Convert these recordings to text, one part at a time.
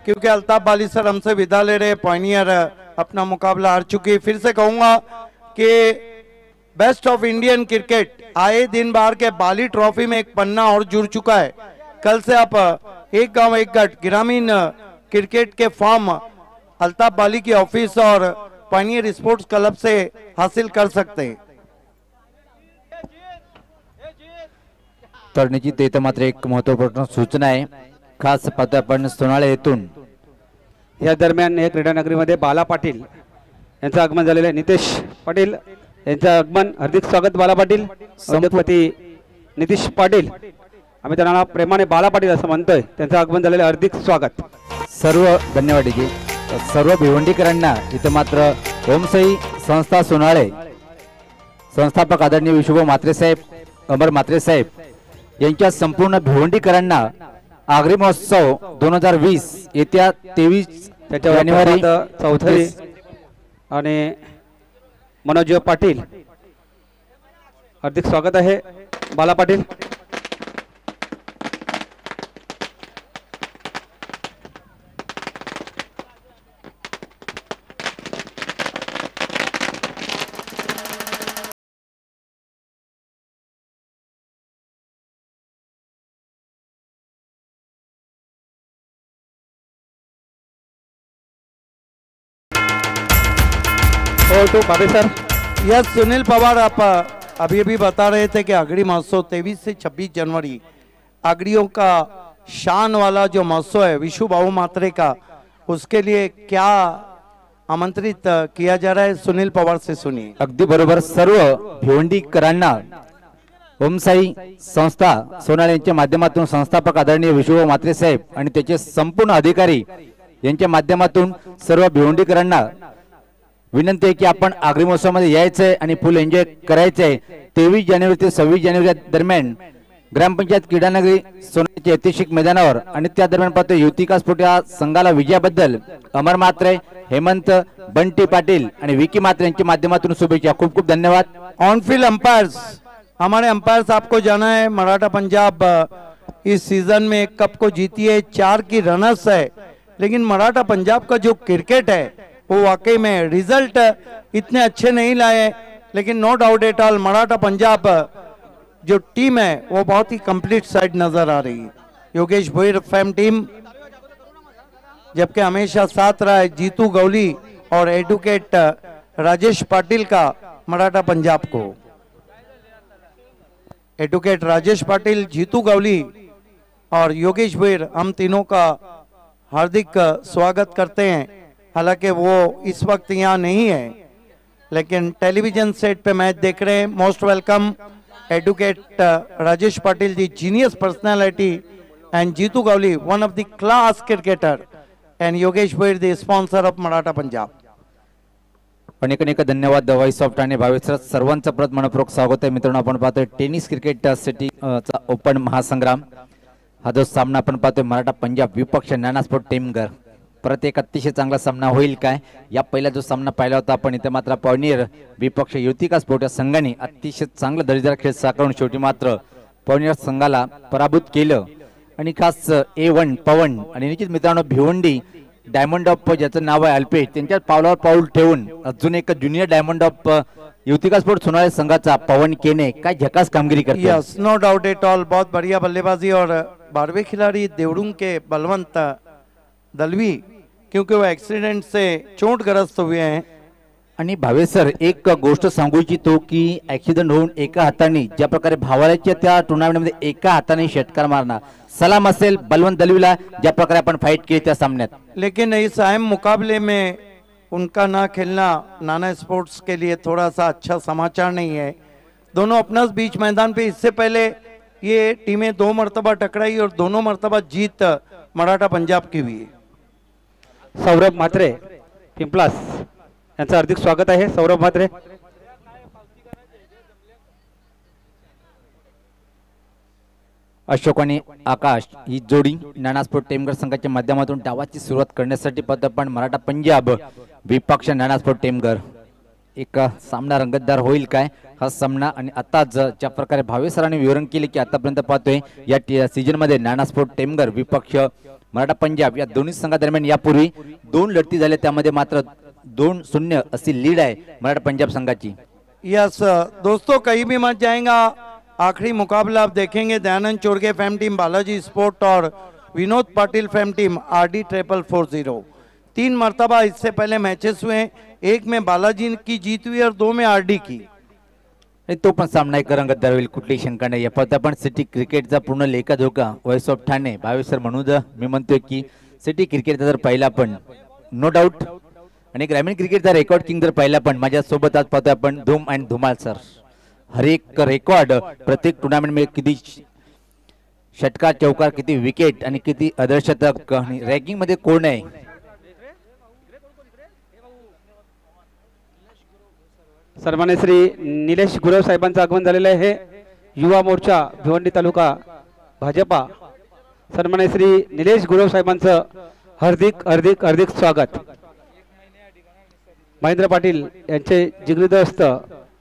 क्योंकि अल्ताफ बाली सर हमसे विदा ले रहे। पॉइनियर अपना मुकाबला हार चुकी। फिर से कहूंगा कि बेस्ट ऑफ इंडियन क्रिकेट आए दिन बाहर के बाली ट्रॉफी में एक पन्ना और जुड़ चुका है। कल से आप एक गांव एक गढ़ ग्रामीण क्रिकेट के फॉर्म अल्ताफ बाली की ऑफिस और पॉइनियर स्पोर्ट्स क्लब से हासिल कर सकते हैं। तर निश्चित इथं मात्र एक महत्त्वपूर्ण सूचना आहे, खास पाहतो आपण सोनाळे येथून या दरम्यान या क्रीडा नगरीमध्ये बाला पाटील यांचं आगमन झालेलं आहे। नितेश पाटील यांचं आगमन, हार्दिक स्वागत बाला पाटील। उद्योगपती नितीश पाटील, आम्ही त्यांना प्रेमाने बाला पाटील असं म्हणतोय, त्यांचं आगमन झालेलं आहे, हार्दिक स्वागत। सर्व धन्यवाद जी। सर्व भिवंडीकरांना इथं मात्र ओमसाई संस्था सोनाळे संस्थापक आदरणीय विशुभ म्हात्रे साहेब, अमर म्हात्रे साहेब यांच्या संपूर्ण भिवंडीकरांना आगरी महोत्सव 2020 येत्या 23 जानेवारी चौधरी आणि मनोज पाटील, हार्दिक स्वागत आहे बाला पाटील। तो बाबे सर। यस सुनील पवार, आप अभी अभी बता रहे थे कि आगरी महोत्सव 23 से 26 जनवरी आगरियों का शान वाला जो महोत्सव है विशु बाबू म्हात्रे का, उसके लिए क्या आमंत्रित किया जा रहा है, सुनील पवार से सुनिए। अगदी बरोबर। सर्व भिवंडीकरांना ओमसाई संस्था सोनाळे यांच्या माध्यमातून संस्थापक आदरणीय विशुभ म्हात्रे साहेब आणि त्याचे संपूर्ण अधिकारी यांच्या माध्यमातून सर्व भिवंडीकरांना विनंती आहे की आपण आगरी महोत्सवामध्ये यायचंय आणि फुल एन्जॉय करायचंय। 23 जानेवारी ते 26 जानेवारी दरम्यान ग्रामपंचायत क्रीडानगरी सोनाळ्याच्या ऐतिहासिक मैदानावर आणि त्या दरम्यान पाहतो युतिका स्पोर्ट या संघाला विजयाबद्दल अमर म्हात्रे, हेमंत, बंटी पाटील आणि विकी म्हात्रे यांच्या माध्यमातून शुभेच्छा। खूप खूप धन्यवाद। ऑन फील्ड अंपायर्स, हमारे अंपायर्स आपको जाना है, मराठा पंजाब इस सीजन में एक कप को जीती है, 4 की रनर्स है, लेकिन मराठा पंजाब का जो क्रिकेट है वो वाकई में रिजल्ट इतने अच्छे नहीं लाए, लेकिन no doubt at all Maratha Punjab जो टीम है वो बहुत ही कंप्लीट साइड नजर आ रही है। योगेश भोईर फैम टीम, जबकि हमेशा साथ रहा है जीतू गौली और एडवोकेट राजेश पाटिल का मराठा पंजाब को। एडवोकेट राजेश पाटिल, जीतू गौली और योगेश भोईर, हम तीनों का हार्दिक स्वागत करते हैं। हालांकि वो इस वक्त यहाँ नहीं है, लेकिन टेलीविजन सेट पे मैच देख रहे हैं। Most welcome advocate Rajesh Patil ji, genius personality, and Jitu Gauli one of the class cricketer, and Yogesh Bhoir the sponsor of Maratha Punjab. अनेक अनेक धन्यवाद व्हॉइस ऑफ ठाणे भावेसर, सर्वांचं परत मनपूर्वक स्वागत आहे। मित्रांनो आपण पाहतोय टेनिस क्रिकेट सिटी ओपन महासंग्राम, हा जो सामना आपण पाहतोय मराठा पंजाब विपक्ष नाना स्पोर्ट टीमगर, परत एक अतिशय चांगला सामना होईल काय। या पहिला जो सामना पाहिला होता आपण इथे मात्र पॉइनियर विपक्ष युतिका स्पोर्ट या संघाने अतिशय चांगला दर्जेदार खेळ साकारून शेवटी मात्र पॉइनियर संघाला पराभूत केलं। आणि खास A1 पवन आणि निश्चित मित्रांनो भिवंडी डायमंड ऑफ ज्याचं नाव आहे अल्पेश, त्यांच्या पावलावर पाऊल ठेवून अजून एक junior diamond of Yutika sport Sonale संघाचा पवन केने काय झकास कामगिरी करतो। Yes no doubt at all, बहुत बढ़िया बल्लेबाजी। और 12वें खिलाड़ी देवड़ुंग के बलवंत दलवी, क्योंकि वो एक्सीडेंट से चोटग्रस्त हुए हैं। आणि भावेसर एक गोष्ट सांगू इच्छितो की ऍक्सिडेंट होऊन एका हाताने ज्या प्रकारे भावाल्याच्या त्या टुर्नामेंटमध्ये एका हाताने षटकार मारणार, सलाम असेल बलवंत दलवीला ज्या प्रकारे आपण फाइट केली त्या सामन्यात। लेकिन इस अहम मुकाबले में उनका ना खेलना नाना स्पोर्ट्स के लिए थोड़ा सा अच्छा समाचार नहीं है। दोनों अपना बीच मैदान पे इससे पहले ये टीमें 2 मरतबा टकराई और दोनों मरतबा जीत मराठा पंजाब की हुई है। सौरभ म्हात्रे पिंपलास यांचं हार्दिक स्वागत आहे। सौरभ म्हात्रे, अशोक आणि आकाश ही जोडी नाना स्पोर्ट टीमगर संघाच्या माध्यमातून डावाची सुरुवात करण्यासाठी पाहतो आपण मराठा पंजाब विपक्ष नाना स्पोर्ट टीमगर। एक सामना रंगतदार होईल काय हा सामना। आणि आता ज्या प्रकारे भावे सरांनी विवरण केले की आतापर्यंत पाहतोय या सीजन मध्ये नाना स्पोर्ट टीमगर विपक्ष मराठा पंजाब या दोन्ही संघादरम्यान यापूर्वी 2 लढती झाल्या, त्यामध्ये मात्र 2-0 अशी लीड आहे मराठा पंजाब संघाची। यस दोस्तों, कहीं भी मत जाएगा। आखिरी मुकाबला आप देखेंगे दयानंद चोरगे फैम टीम बालाजी स्पोर्ट और विनोद पाटिल फैम टीम RD 4440। 3 मरतबा इससे पहले मैचेस हुए, एक में बालाजी की जीत हुई और 2 में RD की। तो पण सामना एक रंगतदार होईल, कुठलीही शंका नाही। पण आपण सिटी क्रिकेटचा पूर्ण लेखाजोखा वॉइस ऑफ ठाणे भावेसर म्हणून मी म्हणतोय की सिटी क्रिकेटचा जर पाहिला पण नो डाऊट, आणि ग्रामीण क्रिकेटचा रेकॉर्ड किंग जर पाहिला पण माझ्यासोबत आज पाहतोय आपण धूम अँड धुमाल सर। हर एक रेकॉर्ड प्रत्येक टुर्नामेंट में किती षटकार चौकार, किती विकेट आणि किती अर्धशतक, रँकिंग मध्ये कोण आहे। सन्मान्य श्री निलेश गुरव साहेबांचं आगमन झालेलं आहे, युवा मोर्चा भिवंडी तालुका भाजपा। सन्मान्य श्री निलेश गुरव साहेबांचं हार्दिक हार्दिक हार्दिक स्वागत। महेंद्र पाटील यांचे जिगरी दोस्त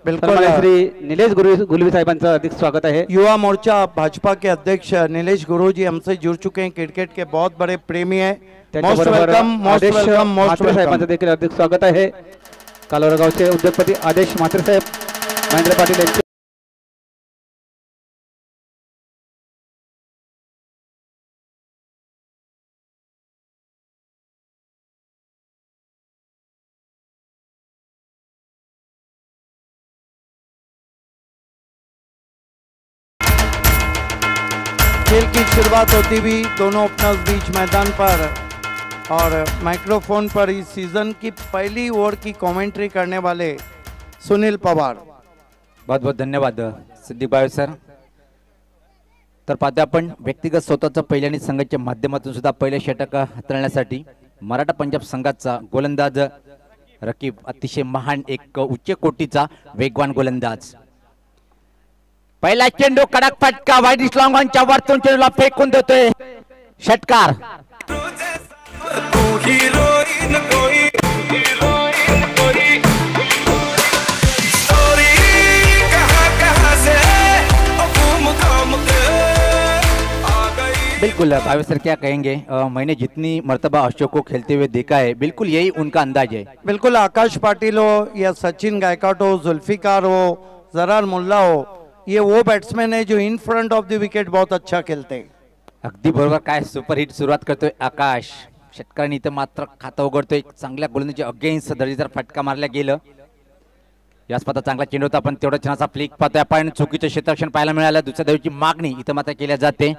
सन्मान्य श्री निलेश गुलवी साहेबांचं हार्दिक स्वागत है। युवा मोर्चा भाजपा के अध्यक्ष निलेश गुरु जी हमसे जुड़ चुके हैं, क्रिकेट के बहुत बड़े प्रेमी है। Most welcome, most welcome, most welcome. साहेबांचं देखील हार्दिक स्वागत आहे। कालोरगावचे उद्योगपती आदेश म्हात्रे साहेब, महेंद्र पाटील यांचे खेल की शुरुआत होती हुई दोनों ओपनर्स बीच मैदान पर, और माइक्रोफोन पर इस सीजन की पहली ओवर की कमेंट्री करने वाले सुनील पवार। बहुत बहुत धन्यवाद सिद्दीक भावे सर। तर पाहता आपण व्यक्तिगत स्वतःच्या पहिल्या आणि संघाच्या माध्यमातून सुद्धा पहिले षटक हाताळण्यासाठी मराठा पंजाब संघाचा गोलंदाज रकीब, अतिशय महान एक उच्च कोटीचा वेगवान गोलंदाज। पहिला चेंडू कडक फटका, वाईड लॉंग ऑनच्या वरतून चेंडूला फेकून देतोय षटकार। बिल्कुल भावे सर, क्या कहेंगे? मैंने जितनी मर्तबा अशोक को खेलते हुए देखा है, बिल्कुल यही उनका अंदाज है। बिल्कुल आकाश पाटिल हो या सचिन गायकवाड हो, जुल्फिकार हो, जरार मुल्ला हो, ये वो बैट्समैन है जो in front of the wicket बहुत अच्छा खेलते हैं। अगदी बरोबर, काय सुपरहिट सुरुवात करतोय आकाश। षटकाराने इथं मात्र खाता उघडतोय, चांगल्या गोलंदाजी अगेन्स्ट दर्जेदार फटका मारल्या गेलं। याच पाहता चांगला चेंडू होता, पण तेवढा छानसा फ्लिक पाहतोय आपण। चुकीचं क्षेत्ररक्षण पाहायला मिळालं, दुसऱ्या धावेची मागणी इथं मात्र केल्या जाते।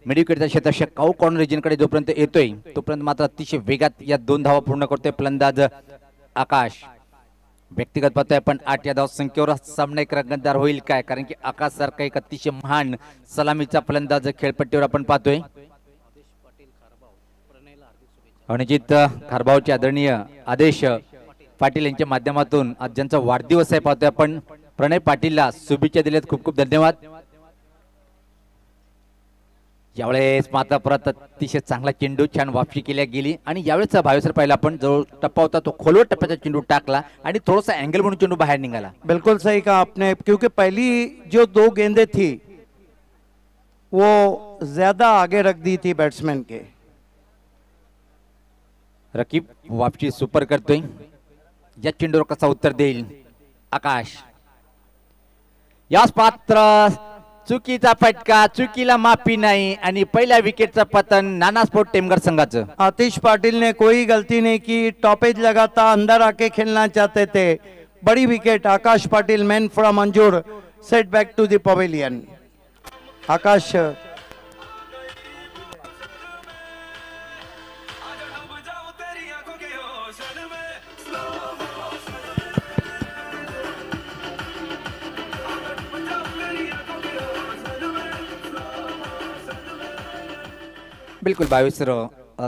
मिडविकेटचा क्षेत्ररक्षक काऊ कॉर्नर रिजनकडे जोपर्यंत येतोय तोपर्यंत मात्र अतिशय वेगात या 2 धावा पूर्ण करतोय फलंदाज आकाश। व्यक्तिगत पाहतोय पण 8 या धाव संख्येवर सामना एक रंगतदार होईल काय, कारण की आकाश सारखा एक अतिशय महान सलामीचा फलंदाज खेळपट्टीवर आपण पाहतोय। अनिजित खारबावचे आदरणीय आदेश पाटील यांच्या माध्यमातून आज ज्यांचा वाढदिवस आहे पाहतोय आपण, प्रणय पाटीलला शुभेच्छा दिल्यात, खूप खूप धन्यवाद। यावेळेस मात्र परत अतिशय चांगला चेंडू, छान वापसी केल्या गेली, आणि यावेळेस भावेसर पाहिला आपण जो टप्पा होता तो खोलवर टप्प्याचा चेंडू टाकला आणि थोडासा अँगल म्हणून चेंडू बाहेर निघाला। बिल्कुल सही कहा आपने, क्योंकि पहली जो 2 गेंदें थी वो ज्यादा आगे रख दी थी बैट्समैन के। रकीब वापसी सुपर करतोय, या चेंडूवर कसा उत्तर देईल आकाश। याच पात्र चुकीचा फटका, चुकीला माफी नाही, आणि पहिल्या विकेटचं पतन नाना स्पोर्ट टेमघर संघाचं। आतिश पाटिल ने कोई गलती नहीं की, टॉपेज लगाता अंदर आके खेलना चाहते थे। बड़ी wicket, Akash Patil man from Anjur, set back to the pavilion. Akash बिल्कुल भावेश सर,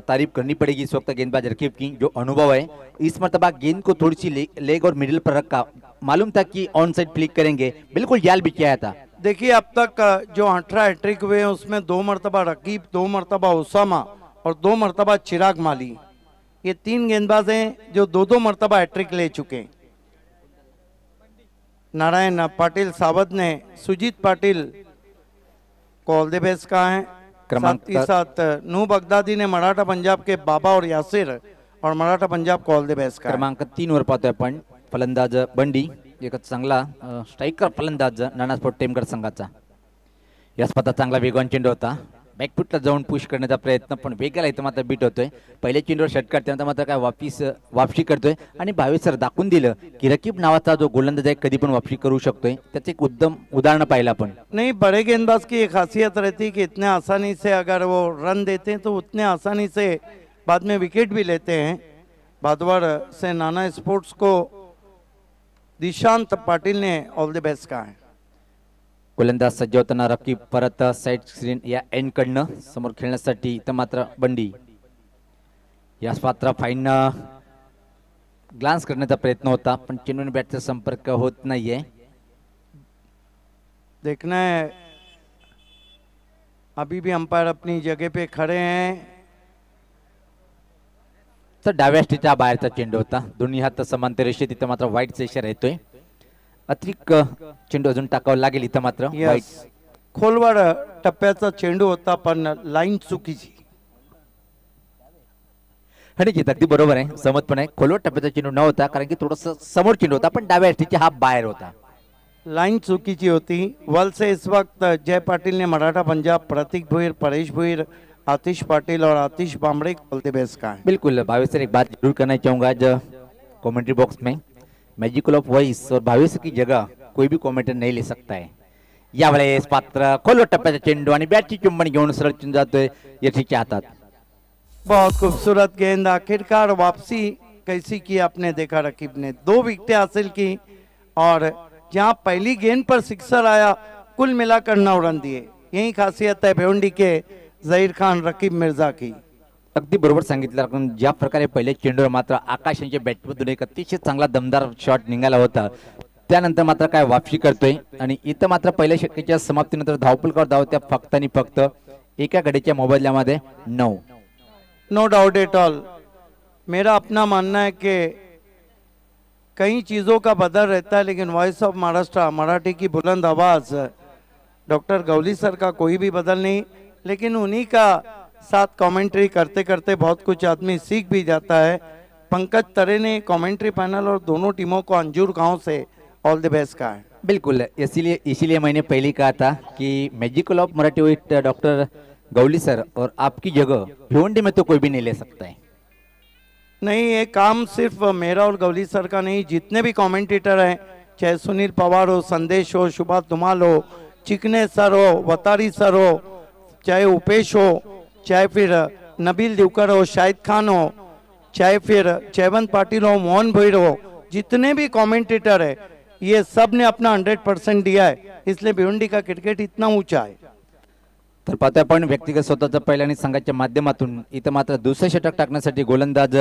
तारीफ करनी पड़ेगी इस वक्त गेंदबाज रकीब की, जो अनुभव है। इस मरतबा गेंद को थोड़ी सी लेग और मिडिल पर रखा, मालूम था कि ऑन साइड फ्लिक करेंगे, बिल्कुल जाल भी किया था। देखिए अब तक जो 18 हैट्रिक हुए हैं उसमें 2 मरतबा रकीब, 2 मरतबा उसामा और 2 मरतबा चिराग माली, ये 3 गेंदबाज हैं जो 2-2 मरतबा हैट्रिक ले चुके हैं। नारायण पाटिल सावत ने सुजीत पाटिल को ऑल द बेस्ट कहा है। क्रमांक साथ ही साथ नू बगदादी ने मराठा पंजाब के बाबा और यासिर और मराठा पंजाब को ऑल द बेस्ट कहा। क्रमांक 3 वर पाहतोय आपण फलंदाज बंडी, एक चांगला स्ट्रायकर फलंदाज नानास्पोर्ट टेमकर संघाचा। या स्पर्धा चांगला वेगवान चेंडू होता, बॅकफुटला जाऊन पुश करण्याचा प्रयत्न, पण वेगाला इथं मात्र बीट होतोय। पहिल्या चेंडूवर षटकार, त्यानंतर मात्र काय वापसी करतोय आणि भावेश सर दाखवून दिलं की रकीब नावाचा जो गोलंदाज आहे कधी पण वापसी करू शकतोय। त्याचे एक उत्तम उदाहरण पाहिलं आपण। नहीं, बड़े गेंदबाज की एक खासियत रहती है कि इतने आसानी से अगर वो रन देते हैं तो उतने आसानी से बाद में विकेट भी लेते हैं। भादवाड़ से नाना स्पोर्ट्स को दिशांत पाटिल ने ऑल द बेस्ट कहा है। गोलंदाज सज्ज होताना रकीब परत साइड स्क्रीन या एंड कडनं समोर खेळण्यासाठी इथं मात्र बंडी या पात्र फाईन ग्लान्स करण्याचा प्रयत्न होता, पण चेंडूने बॅटचा संपर्क होत नाहीये। देखना है, अभी भी अंपायर अपनी जगह पे खड़े हैं। तर डाव्या स्टिच्या बाहेरचा चेंडू होता, दोन्ही हात समांतर रेषेत, तिथं मात्र वाईट इशारा येतोय। अतिरिक्त चेंडू अजून टाकावं लागेल इथं मात्र वाईट। खोलवर टप्प्याचा चेंडू होता पण लाईन चुकीची। आणि की अगदी बरोबर आहे, सहमत पण आहे, खोलवर टप्प्याचा चेंडू न होता, कारण की थोडस समोर चेंडू होता, पण डाव्या स्टिच्या हा बाहेर होता, लाइन चुकीची होती। वल से इस वक्त जय पाटिल ने मराठा पंजाब, प्रतीक भुईर, परेश भुईर, आतिश पाटिल और आतिश बामड़े को ऑल द बेस्ट कहा है। बिल्कुल भावेश सर, एक बात जरूर करना चाहूंगा आज कमेंट्री बॉक्स में, मैजिकल ऑफ वॉइस और भावेश की जगह कोई भी कमेंटर नहीं ले सकता है। यावेळेस पात्र खोलवर टप्प्याचा चेंडू आणि बॅटची चुंबन घेऊन सरळ चून जातोय यठीच्या हातात। बहुत खूबसूरत गेंद, आखिरकार वापसी कैसी की आपने देखा, रकीब ने 2 विकेटें हासिल की और जहां पहली गेंद पर सिक्सर आया कुल मिलाकर 9 रन दिए। यही खासियत है भिवंडी के जहीर खान रकीब मिर्जा की। अगदी बरोबर सांगितलं, कारण ज्या प्रकारे पहिले चेंडूवर मात्र आकाश यांच्या बॅटमधून एक अतिशय चांगला दमदार शॉट निघाला होता, त्यानंतर मात्र काय वापसी करतोय आणि इथं मात्र पहिल्या षटकाच्या समाप्तीनंतर धावपलकावर धावत्या फक्त आणि फक्त एका गडीच्या मोबदल्यामध्ये 9। नो डाउट एट ऑल, मेरा अपना मानना है कि कई चीज़ों का बदल रहता है, लेकिन वॉइस ऑफ महाराष्ट्र, मराठी की बुलंद आवाज़, डॉक्टर गौली सर का कोई भी बदल नहीं, लेकिन उन्हीं का साथ कमेंट्री करते करते बहुत कुछ आदमी सीख भी जाता है। पंकज तरे ने कमेंट्री पैनल और दोनों टीमों को अंजूर गांव से ऑल द बेस्ट कहा है। बिल्कुल, इसीलिए मैंने पहले कहा था कि मैजिकल ऑफ मराठी विद डॉक्टर गौली सर, और आपकी जगह भिवंडी में तो कोई भी नहीं ले सकता है। नहीं, ये काम सिर्फ मेरा और गौली सर का नहीं, जितने भी कमेंटेटर हैं, चाहे सुनील पवार हो, संदेश हो, सुभाष धुमाल हो, चिकने सर हो, वतारी सर हो, चाहे उपेश हो, चाहे फिर नबील दिवकर हो, शाहिद खान हो, चाहे फिर जयवंत पाटिल हो, मोहन भोईर हो, जितने भी कमेंटेटर है, ये सब ने अपना 100% दिया है, इसलिए भिवंडी का क्रिकेट इतना ऊंचा है। तर पाहतोय आपण व्यक्तिगत स्वतःचा पहिल्या आणि संघाच्या माध्यमातून इथं मात्र दुसरे षटक टाकण्यासाठी गोलंदाज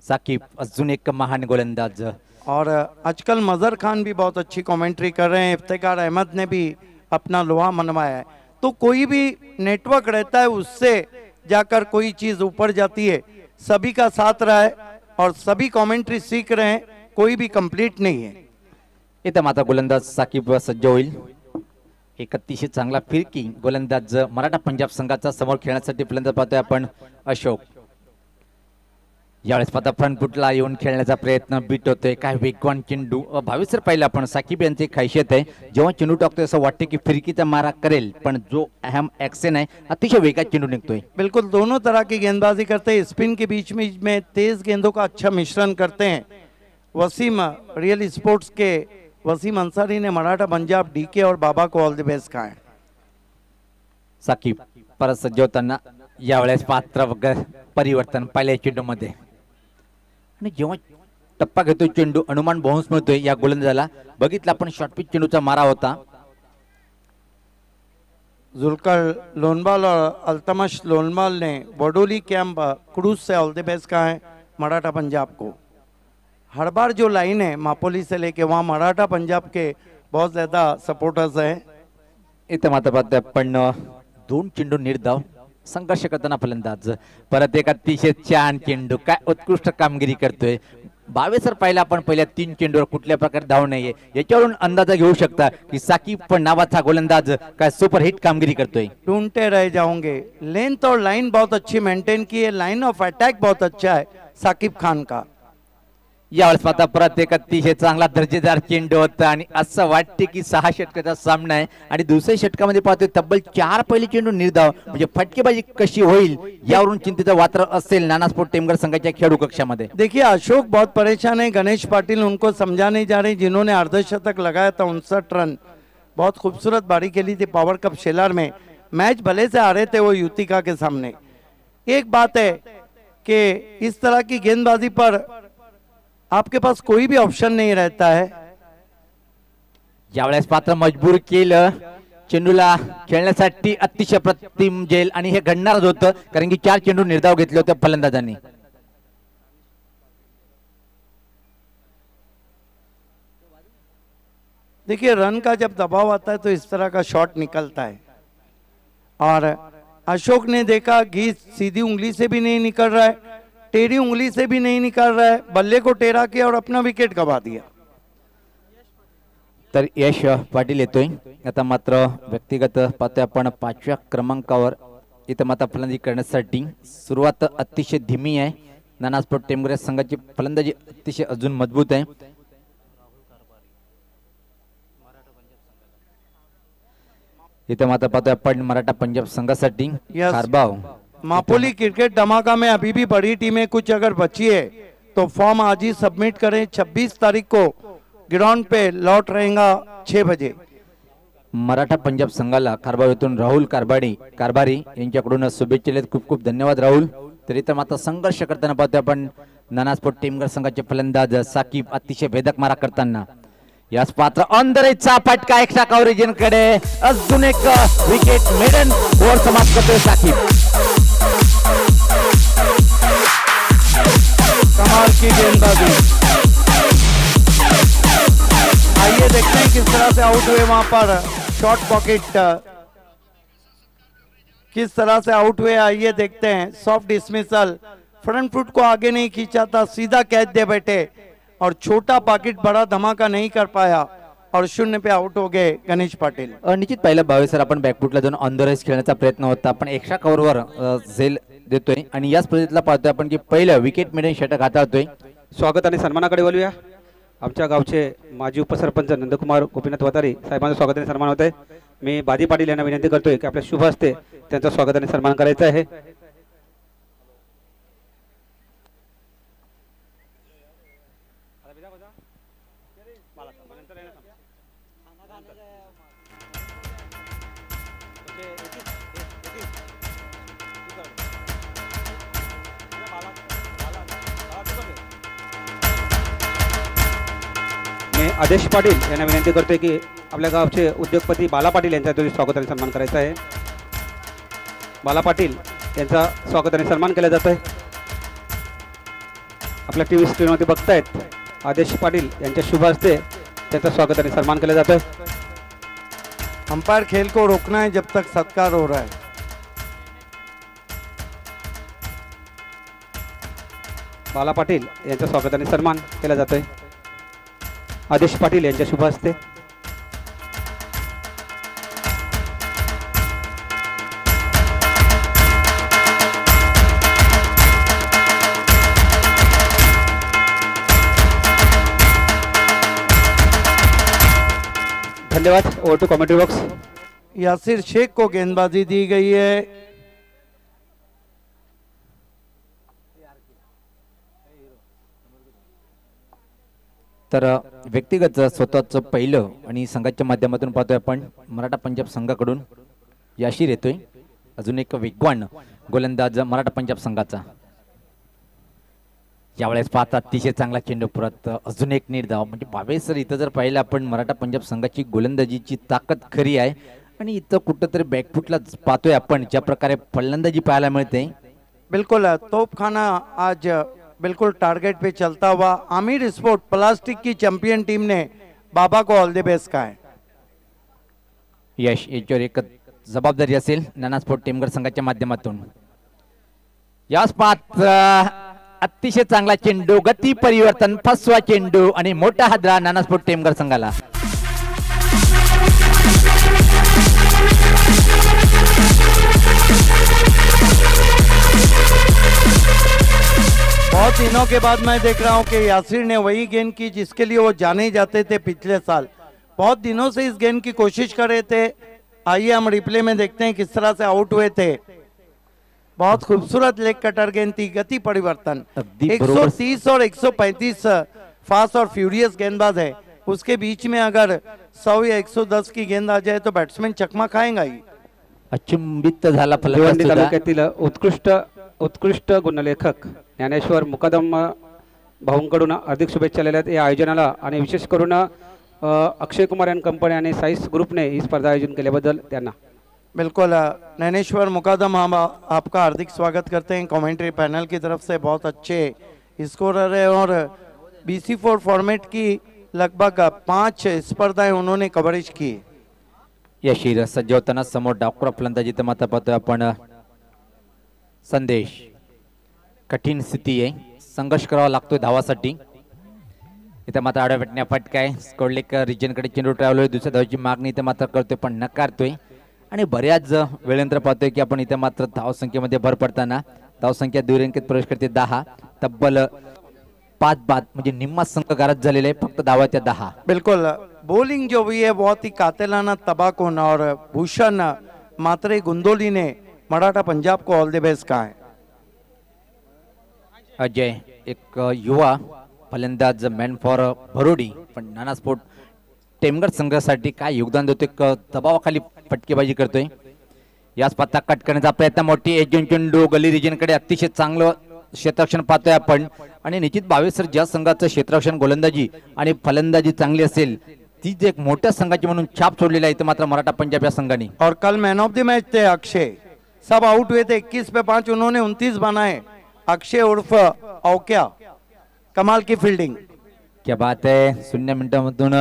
साकिब, अजून एक महान गोलंदाज। और आजकल मजहर खान भी बहुत अच्छी कमेंट्री कर रहे हैं, इफ्तिकार अहमद ने भी अपना लोहा मनवाया है। तो कोई भी नेटवर्क रहता है, उससे जाकर कोई चीज ऊपर जाती है। सभी का साथ रहा है और सभी कमेंट्री सीख रहे हैं, कोई भी कंप्लीट नहीं है। इथं मात्र गोलंदाज साकिब सज्ज होईल, एक अतिशय चांगला फिरकी गोलंदाज मराठा पंजाब संघाचा समोर खेळण्यासाठी फलंदाज पाहतोय आपण अशोक। यावेळेस पाहता फ्रंट फुटला येऊन खेळण्याचा प्रयत्न, बीट होतोय, काय वेगवान चेंडू। भावी सर पाहिलं आपण, साकिब यांची खासियत आहे, जेव्हा चेंडू टाकतोय असं वाटतं की फिरकीचा मारा करेल, पण जो अहम ऍक्शन आहे अतिशय वेगात चेंडू निघतोय। बिल्कुल, दोनों तरह की गेंदबाजी करते हैं, स्पिन के बीच में तेज गेंदों का अच्छा मिश्रण करते हैं। वसीम रियल स्पोर्ट्स के वसीम अंसारी ने मराठा पंजाब, डीके और बाबा को ऑल द बेस्ट कहा है। साकिब परत सज्ज होताना यावेळेस पात्र परिवर्तन पहिल्या चेंडू मध्ये, आणि जेव्हा टप्पा घेतोय चेंडू अनुमान बाउन्स मिळतोय या गोलंदाजाला। बघितलं आपण शॉर्ट पिच चेंडूचा मारा होता। जुल्कर लोनबाल और अल्तमश लोनबाल ने Vadoli camp cruise say all the best कहा है मराठा पंजाब को। हर बार जो लाइन है मापोली से लेके वहाँ मराठा पंजाब के बहुत ज्यादा सपोर्टर्स हैं। इथं मात्र पाहतोय आपण 2 चेंडू निर्धाव संघर्ष करताना फलंदाज, परत एक अतिशय छान चेंडू, काय उत्कृष्ट कामगिरी करतोय। भावेसर पाहिला आपण पहिल्या 3 चेंडूवर कुठल्या प्रकारे धाव नाहीये याच्यावरून अंदाजा घेऊ शकता की साकिब पण नावाचा गोलंदाज काय सुपरहिट कामगिरी करतोय। ढूंढते रह जाओगे। लेंथ और लाइन बहुत अच्छी मेंटेन की है, लाइन ऑफ अटैक बहुत अच्छा है साकिब खान का। यावेळेस आता परत एक अतिशय चांगला दर्जेदार चेंडू होता आणि असं वाटते की 6 षटकाचा सामना आहे आणि दुसऱ्या षटकामध्ये पाहतोय तब्बल 4 पहिली चेंडू निर्धाव म्हणजे फटकेबाजी कशी होईल यावरून चिंतेचं वातावरण असेल नाना स्पोर्ट टेमघर संघाच्या खेळाडू कक्षामध्ये। देखिए अशोक बहुत परेशान है, गणेश पाटिल उनको समझाने जा रहे, जिन्होंने अर्धशतक लगाया था 59 रन, बहुत खूबसूरत बारी खेली थी पावर कप शेलार में। मैच भले से आ रहे थे वो युतिका के सामने। एक बात है कि इस तरह की गेंदबाजी पर आपके पास कोई भी ऑप्शन नहीं रहता है। ज्यावेळेस पात्र मजबूर केलं चेंडूला खेळण्यासाठी अतिशय प्रतिम जेल आणि हे घडणारच होतं कारण की 4 चेंडू निर्धाव घेतले होते फलंदाजांनी। देखिए रन का जब दबाव आता है तो इस तरह का शॉट निकलता है और अशोक ने देखा घी सीधी उंगली से भी नहीं निकल रहा है, टेढ़ी उंगली से भी नहीं निकल रहा है, बल्ले को टेढ़ा किया और अपना विकेट गवा दिया। तर यश पाटील येतोय आता मात्र व्यक्तिगत पाहतोय आपण 5व्या क्रमांकावर इथं मात्र फलंदाजी करण्यासाठी सुरुवात अतिशय धीमी आहे। नाना स्पोर्ट टेमघर संघाची फलंदाजी अतिशय अजून मजबूत आहे। इथं मात्र पाहतोय आपण मराठा पंजाब संघासाठी खारबाव। मापोली क्रिकेट धमाका में अभी भी बड़ी टीमें कुछ अगर बची है तो फॉर्म आज ही सबमिट करें। 26 तारीख को ग्राउंड पे लौट रहेगा 6 बजे। मराठा पंजाब संघाला खारबाव येथून राहुल कारभारी यांच्याकडून शुभेच्छा। खूप खूप धन्यवाद राहुल। तर इथं मात्र संघर्ष करताना पाहतोय आपण नाना स्पोर्ट टीमघर संघाचे फलंदाज साकिब अतिशय भेदक मारा करताना याच पात्र अंदरेचा फटका एक्स्ट्रा कव्हरेजन कडे अजून एक विकेट मेडन ओव्हर समाप्त करतोय साकिब। कमाल की गेंदबाजी। आइए देखते हैं किस तरह से आउट हुए वहां पर शॉर्ट पॉकेट किस तरह से आउट हुए। आइए देखते हैं। सॉफ्ट डिसमिसल, फ्रंट फुट को आगे नहीं खींचा था, सीधा कैच दे बैठे और छोटा पॉकेट बड़ा धमाका नहीं कर पाया और 0 पे आउट हो गए गणेश पाटिल। निश्चित पहिला भावे सर आपण बॅकफुटला जाऊन ऑन द रेस खेळण्याचा प्रयत्न होता पण एक्स्ट्रा कव्हरवर झेल देतोय आणि याच पद्धतीला पाहतोय आपण की पहिलं विकेट मेडन षटक हाताळतोय। स्वागत आणि सन्मानाकडे बोलूया। आमच्या गावचे माजी उपसरपंच नंदकुमार गोपीनाथ वतारी साहेबांचं स्वागत आणि सन्मान होत आहे। मी बादी पाटील यांना विनंती करतोय की आपल्या शुभ हस्ते त्यांचा स्वागत आणि सन्मान करायचा आहे। आदेश पाटील यांना विनंती करतोय की आपल्या गावचे उद्योगपती बाला पाटील यांचा स्वागत आणि सन्मान करायचा आहे। बाला पाटील यांचा स्वागत आणि सन्मान केला जातोय। आपल्या टीव्ही स्क्रीनवरती बघतायत आदेश पाटील यांच्या शुभ हस्ते त्यांचा स्वागत आणि सन्मान केला जातोय। अंपायर खेल को रोकना है जब तक सत्कार हो रहा है। बाला पाटील यांचा स्वागत आणि सन्मान केला जातोय आदेश पाटील यांच्या शुभ हस्ते। धन्यवाद। Over to commentary box. Yasir Shaikh को गेंदबाजी दी गई है। तर व्यक्तिगत स्वतःचं पहिलं आणि संघाच्या माध्यमातून पाहतोय आपण मराठा पंजाब संघाकडून याशीर येतोय अजून एक वेगवान गोलंदाज मराठा पंजाब संघाचा। यावेळेस पाहता अतिशय चांगला चेंडू परत अजून एक निर्धाव म्हणजे भावेश सर इथं जर पाहिलं आपण मराठा पंजाब संघाची गोलंदाजीची ताकद खरी आहे आणि इथं कुठंतरी बॅकफुटला पाहतोय आपण ज्या प्रकारे फलंदाजी पाहायला मिळते। बिल्कुल तोपखाना आज बिल्कुल टारगेट पे चलता हुआ। आमिर स्पोर्ट प्लास्टिक की चैंपियन टीम ने बाबा को ऑल द बेस्ट कहा है। यश याच्यावर एक जबाबदारी असेल नाना स्पोर्ट टेमघर संघाच्या माध्यमातून। याच पात्र अतिशय चांगला चेंडू, गती परिवर्तन, फसवा चेंडू आणि मोठा हादरा नानास्फोट टेमघर संघाला. बहुत दिनों के बाद मैं देख रहा हूं कि यासिर ने वही गेंद की जिसके लिए वो जाने जाते थे पिछले साल. बहुत दिनों से इस गेंद की कोशिश कर रहे थे. आइए हम रिप्ले में देखते हैं किस तरह से आउट हुए थे. बहुत खूबसूरत लेग कटर गेंद थी, गति परिवर्तन. 130 और 135 फास्ट और फ्यूरियस गेंदबाज है, उसके बीच में अगर 100 या 110 की गेंद आ जाए तो बैट्समैन चकमा खाएगा ही. अचंबित झाला भिवंडी फलंदाज. तालुक्यातील उत्कृष्ट गुणलेखक ज्ञानेश्वर मुकादम भाऊंकडून हार्दिक शुभेच्छा आलेल्या आहेत या आयोजनाला. आणि विशेष करून अक्षय कुमार अँड कंपनी आणि साईस ग्रुपने ही स्पर्धा आयोजन केल्याबद्दल त्यांना. बिल्कुल नैनेश्वर मुकादम, हम आपका हार्दिक स्वागत करते हैं कमेंट्री पैनल की तरफ से. बहुत अच्छे स्कोरर है और BC4 फॉर्मेट की लगभग 5 स्पर्धाएं उन्होंने कवरेज की. यशीर सज्ज होताना समोर डावखुरा फलंदाजी तर मात्र पाहतोय आपण. संदेश, कठीण स्थिती आहे, संघर्ष करावा लागतोय धावासाठी. इथे मात्र आडव्या भेटण्या फटका आहे. स्कोडलेक रिजनकडे चेंडू ट्रॅव्हल, दुसऱ्या धावाची मागणी इथे मात्र करतोय पण नकारतोय. आणि बऱ्याच वेळेनंतर पाहतोय की आपण इथे मात्र धावसंख्येमध्ये भर पडताना धावसंख्या दुरंकित प्रवेश करते 10, तब्बल 5 बाद म्हणजे निम्मा संघ गारद झालेले आहे, फक्त धावा त्या 10. बिल्कुल बॉलिंग जो हुई है बहुत ही कातिलाना तबाहकुन और भूषण मात्रे गुंदोली ने मराठा पंजाब को ऑल द बेस्ट कहा है. अजय एक युवा फलंदाज मॅन फॉर भरोडी, पण नाना स्पोर्ट टेमघर संघासाठी काय योगदान देतोय, दबावाखाली फटकेबाजी करतोय. याच पत्ता कट करण्याचा प्रयत्न, मोठी एजन चेंडू गली रिजनकडे, अतिशय चांगलं क्षेत्ररक्षण पाहतोय आपण. आणि निश्चित 22 ज्या संघाचं क्षेत्ररक्षण गोलंदाजी आणि फलंदाजी चांगली असेल तीच एक मोठ्या संघाची म्हणून छाप सोडलेली आहे इथं मात्र मराठा पंजाब या संघाने. और कल मैन ऑफ द मैच थे अक्षय. सब आउट हुए थे 21 पे 5, उन्होंने 29 बनाए. अक्षय उर्फ औक्या, कमाल की फील्डिंग. क्या बात आहे, 0 मिनिटांमधून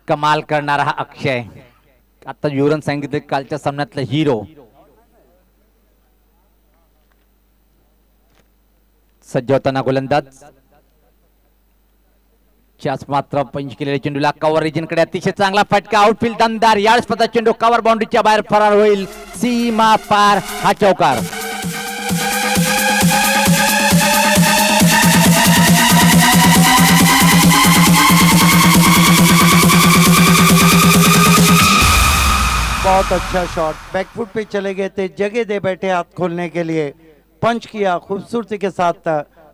कमाल करणारा हा अक्षय. आता युवरन सांगितलं कालच्या सामन्यातला हिरो. सज्ज होताना गोलंदाज, चाच मात्र पंच केलेल्या चेंडूला कव्हर रिजनकडे अतिशय चांगला फटका, आउटफील्ड दमदार. यावेळेस पता चेंडू कव्हर बाउंड्रीच्या बाहेर फरार होईल, सीमा पार हा चौकार. बहुत अच्छा शॉट, बैकफुट पे चले गए थे, जगह दे बैठे हाथ खोलने के लिए. पंच किया खूबसूरती के साथ,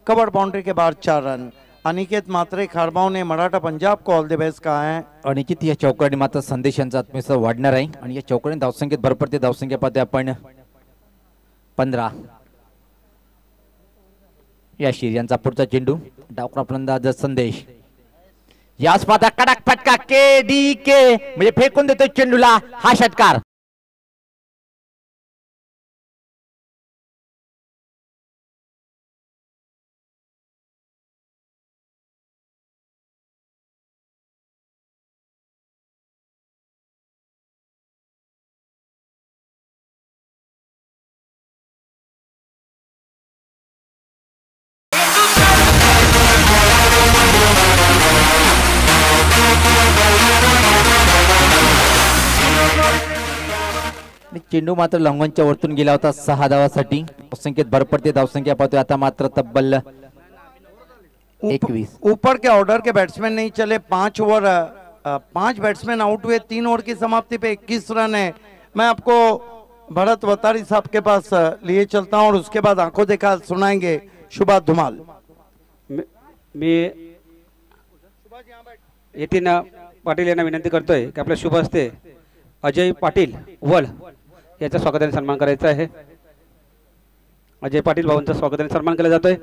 कवर बाउंड्री के बाहर 4 रन. अनिकेत मात्रे खारबाव ने मराठा पंजाब को ऑल द बेस्ट कहा है. अनिकेत या चौकाने मात्र संदेशांचा आत्मविश्वास वाढणार आहे आणि या चौकाने धावसंख्येत भर पडते. धावसंख्या पाहते आपण 15. याशीर यांचा पुढचा चेंडू, डावखुरा फलंदाज संदेश. याच पाहता कडक फटका, KDK म्हणजे फेकून देतो चेंडूला हा षटकार. चेंडू मात्र लॉंगॉनच्या वरतून गेला होता 6 धावासाठी. धावसंख्येत भर पडते. धावसंख्या पाहतोय आता मात्र तब्बल 21. ऊपर के ऑर्डर के बैट्समैन नहीं चले. 5 ओवर 5 बैट्समैन आउट हुए. 3 ओवर की समाप्ति पे 21 रन है. मैं आपको भरत वतारी साहब के पास लिए चलता हूं और उसके बाद आंखों देखा सुनाएंगे सुभाष धुमाल. मी यतीन पाटील यांना विनंती करतोय की आपल्या शुभ हस्ते अजय पाटील वल याचा स्वागताने सन्मान करायचा आहे. अजय पाटील भाऊंचा स्वागताने सन्मान केला जातोय.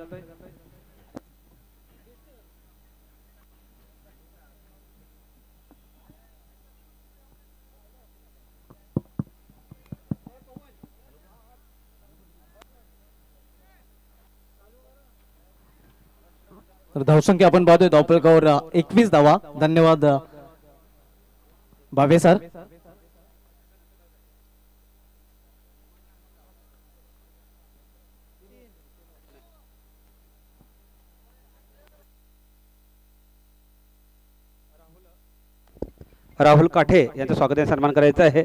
धावसंख्या आपण पाहतोय धावफलकावर 21 धावा. धन्यवाद भावे सर. राहुल काठे यांचं स्वागत आहे, सन्मान करायचा आहे.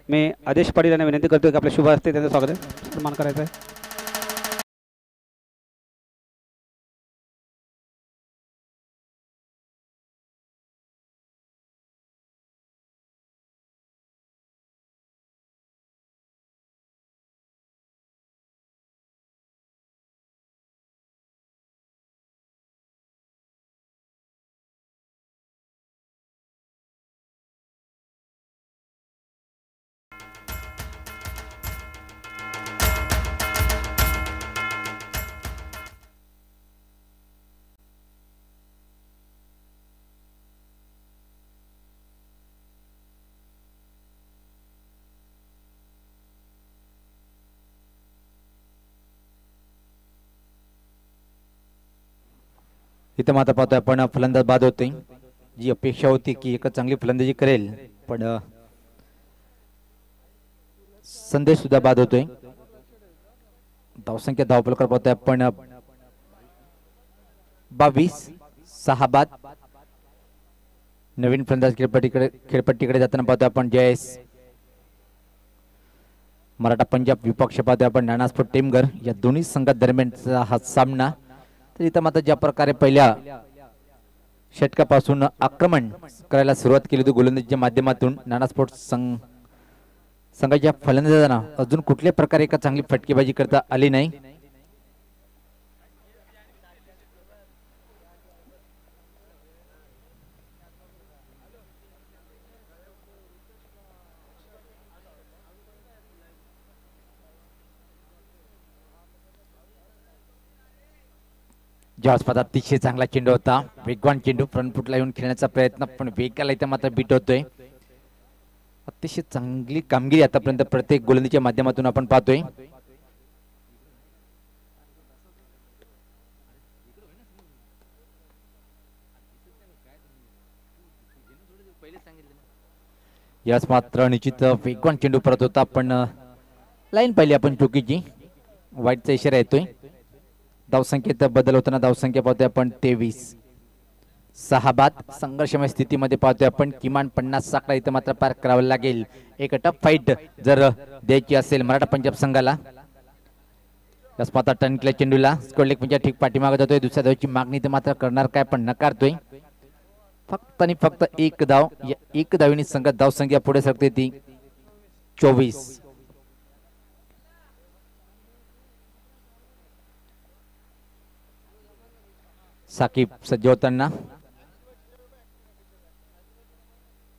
मी आदेश पाटील यांना विनंती करतो की आपल्या शुभ हस्ते त्यांचं स्वागत आहे, सन्मान करायचा आहे. इथं मात्र पाहतोय आपण फलंदाज बाद होते, जी अपेक्षा होती की एक चांगली फलंदाजी करेल, पण संदेश सुद्धा बाद होतोय. धावसंख्या धावपलकर पाहतोय आपण 22-6 बाद. नवीन फलंदाज खेळपट्टीकडे जाताना पाहतोय आपण जयेश. मराठा पंजाब विपक्ष पाहतोय आपण नानास्फोट टेमगर. या दोन्ही संघात दरम्यानचा हा सामना. तर इथं मात्र ज्या प्रकारे पहिल्या षटकापासून आक्रमण करायला सुरुवात केली होती गोलंदाजीच्या माध्यमातून नानास्फोट संघाच्या फलंदाजांना अजून कुठल्या प्रकारे एका चांगली फटकेबाजी करता आली नाही. ज्यावेळेस पदार्थ अतिशय चांगला चेंडू होता, वेगवान चेंडू फ्रंट फुटला येऊन खेळण्याचा प्रयत्न, पण वेगाला इथं मात्र बीट होतोय. अतिशय चांगली कामगिरी आतापर्यंत प्रत्येक गोलंदाजीच्या माध्यमातून आपण पाहतोय. यास मात्र निश्चित वेगवान चेंडू परत होता, पण लाईन पाहिली आपण चुकीची, वाईटचा इशारा येतोय. धावसंख्येत बदल होताना धावसंख्या पाहतोय आपण 23-6 बाद. संघर्षमय स्थितीमध्ये पाहतोय आपण किमान 50 साकडा इथं मात्र पार करावं लागेल एक टफ फाईट जर द्यायची असेल मराठा पंजाब संघाला. मात्र टर्न केल्या चेंडूला स्कोरलेग म्हणजे ठीक पाठीमागे जातोय. दुसऱ्या धावची मागणी तर मात्र करणार काय, पण नकारतोय. फक्त आणि फक्त एक धाव. या एक धावीने संघात धावसंख्या पुढे सरकते ती 24. साकीब सज्ज होताना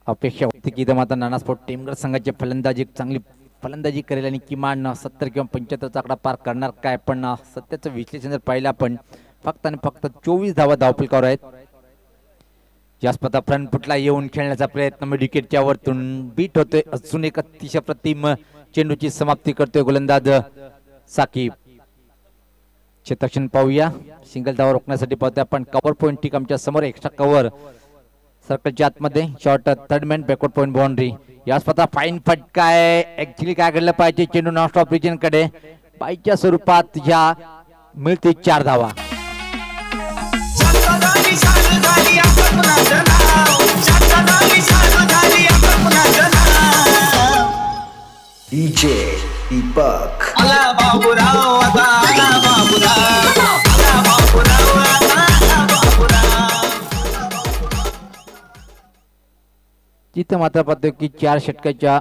अपेक्षा होती की मात्र नानास्फोट टेमगर संघाची फलंदाजी चांगली फलंदाजी करेल आणि किमान 70 किंवा 75 आकडा पार करणार काय, पण सत्याचं विश्लेषण जर पाहिलं आपण फक्त आणि फक्त 24 धावा धावपलकावर आहेत. या स्पर्धा फ्रंट फुटला येऊन खेळण्याचा प्रयत्न विकेटच्या वरतून बीट होतोय. अजून एक अतिशय प्रतिम चेंडूची समाप्ती करतोय गोलंदाज साकीब. क्षेत्रक्षण पाहूया. सिंगल धावा रोखण्यासाठी पाहतोय आपण कव्हर पॉइंट ठीक आमच्या समोर. एक्स्ट्रा कव्हर सर्कलच्या आतमध्ये short third man backward point boundary. या स्पर्धा फाईन फटका आहे. ऍक्च्युली काय घडलं पाहिजे, चेंडू नॉन स्टॉप रिजन कडे बाईच्या स्वरूपात ह्या मिळते 4 धावा. डीजे दीपक जिथे मात्र पाहतोय की 4 षटकाच्या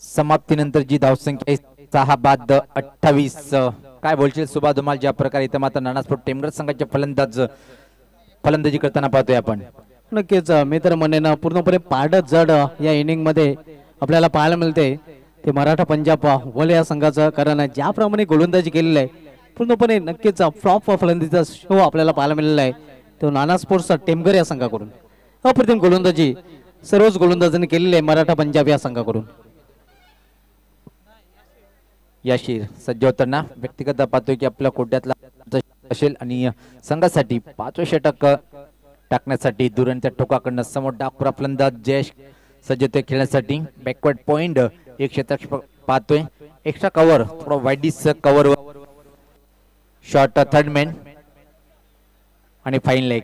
समाप्तीनंतर जी धावसंख्या 6 बाद 28. काय बोलशील सुभा धुमाल, ज्या प्रकारे इथं मात्र नानास्फोट टेमगर संघाचे फलंदाजी करताना पाहतोय आपण. नक्कीच मी तर म्हणेन पूर्णपणे पारड जड या इनिंग मध्ये आपल्याला पाहायला मिळते ते मराठा पंजाब वल या संघाचं. कारण ज्याप्रमाणे गोलंदाजी केलेली आहे पूर्णपणे नक्कीच फ्लॉप फलंदाजीचा शो आपल्याला पाहायला मिळालेला आहे तो नाना स्पोर्ट्स टेमगर या संघाकडून. अप्रतिम गोलंदाजी सर्वच गोलंदाजांनी केलेली आहे मराठा पंजाब या संघाकडून. याशीर सज्ज होताना व्यक्तिगत पाहतोय की आपल्या कोट्यातला असेल आणि संघासाठी 5वे षटक टाकण्यासाठी दुरांच्या टोकाकडनं समोर डाकपुरा फलंदाज जयेश सज्ज होते खेळण्यासाठी. बॅकवर्ड पॉइंट एक क्षेत्र पाहतोय. एक्स्ट्रा कव्हर थोडा वाईडिस कव्हर शॉर्ट थर्ड मॅन आणि फाईन लेग.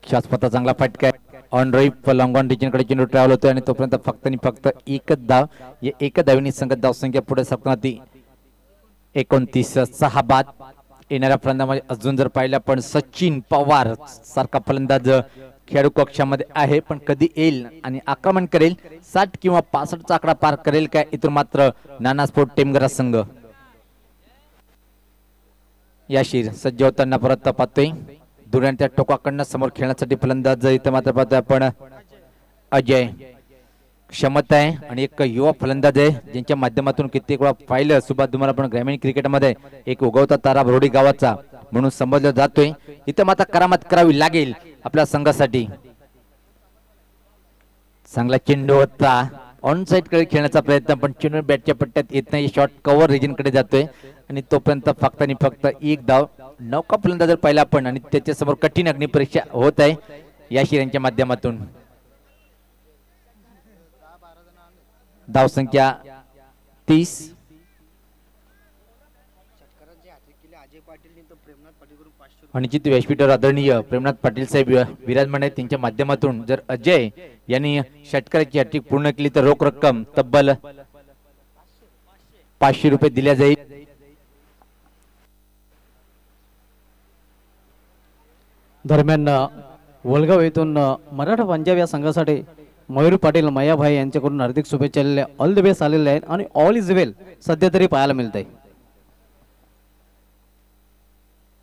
शाश्वता चांगला फटका on drive long on region कडे चेंडू ट्रॅव्हल होतोय आणि तोपर्यंत फक्त आणि फक्त एकच धाव या एक धावीने संगत धावसंख्या पुढे सरकणार ती 29 बाद. येणाऱ्या फलंदामध्ये अजून जर पाहिलं पण सचिन पवार सारखा फलंदाज खेळाडू कक्षामध्ये आहे, पण कधी येईल आणि आक्रमण करेल 60 किंवा 65 आकडा पार करेल काय इथून मात्र नाना स्पोर्ट टेमगरा संघ याशीर सज्ज होताना परत पाहतोय. दुऱ्यांच्या टोकाकडनं समोर खेळण्यासाठी फलंदाज इथं मात्र पाहतोय आपण अजय क्षमता आहे आणि एक युवा फलंदाज आहे ज्यांच्या माध्यमातून कित्येक वेळा पाहिलं सुभाष तुम्हाला पण ग्रामीण क्रिकेटमध्ये एक उगवता तारा भरोडी गावाचा म्हणून समजला जातोय. इथं मात्र करामत करावी लागेल आपल्या संघासाठी. चांगला चेंडू होता ऑन साइड कडे खेळण्याचा प्रयत्न पण चेंडू बॅटच्या पट्ट्यात येत नाही. शॉट कव्हर रिजन कडे जातोय आणि तोपर्यंत फक्त आणि फक्त एक धाव. नौका फलंदाज पाहिला आपण आणि त्याच्या समोर कठीण अग्नि परीक्षा होत आहे याशीर यांच्या माध्यमातून. धाव संख्या 30. अनुचित व्यासपीठावर आदरणीय प्रेमनाथ पाटील साहेब विराजमान आहेत त्यांच्या माध्यमातून जर अजय यांनी षटकाराची हॅट्रिक पूर्ण केली तर रोख रक्कम तब्बल 500 रुपये दिल्या जाईल. दरम्यान वलगाव येथून मराठा पंजाब या संघासाठी मयूर पाटील मयाभाई यांच्याकडून हार्दिक शुभेच्छा आलेल्या ऑल द बेस्ट आलेले आहेत आणि ऑल इज वेल सध्या तरी पाहायला मिळत आहे.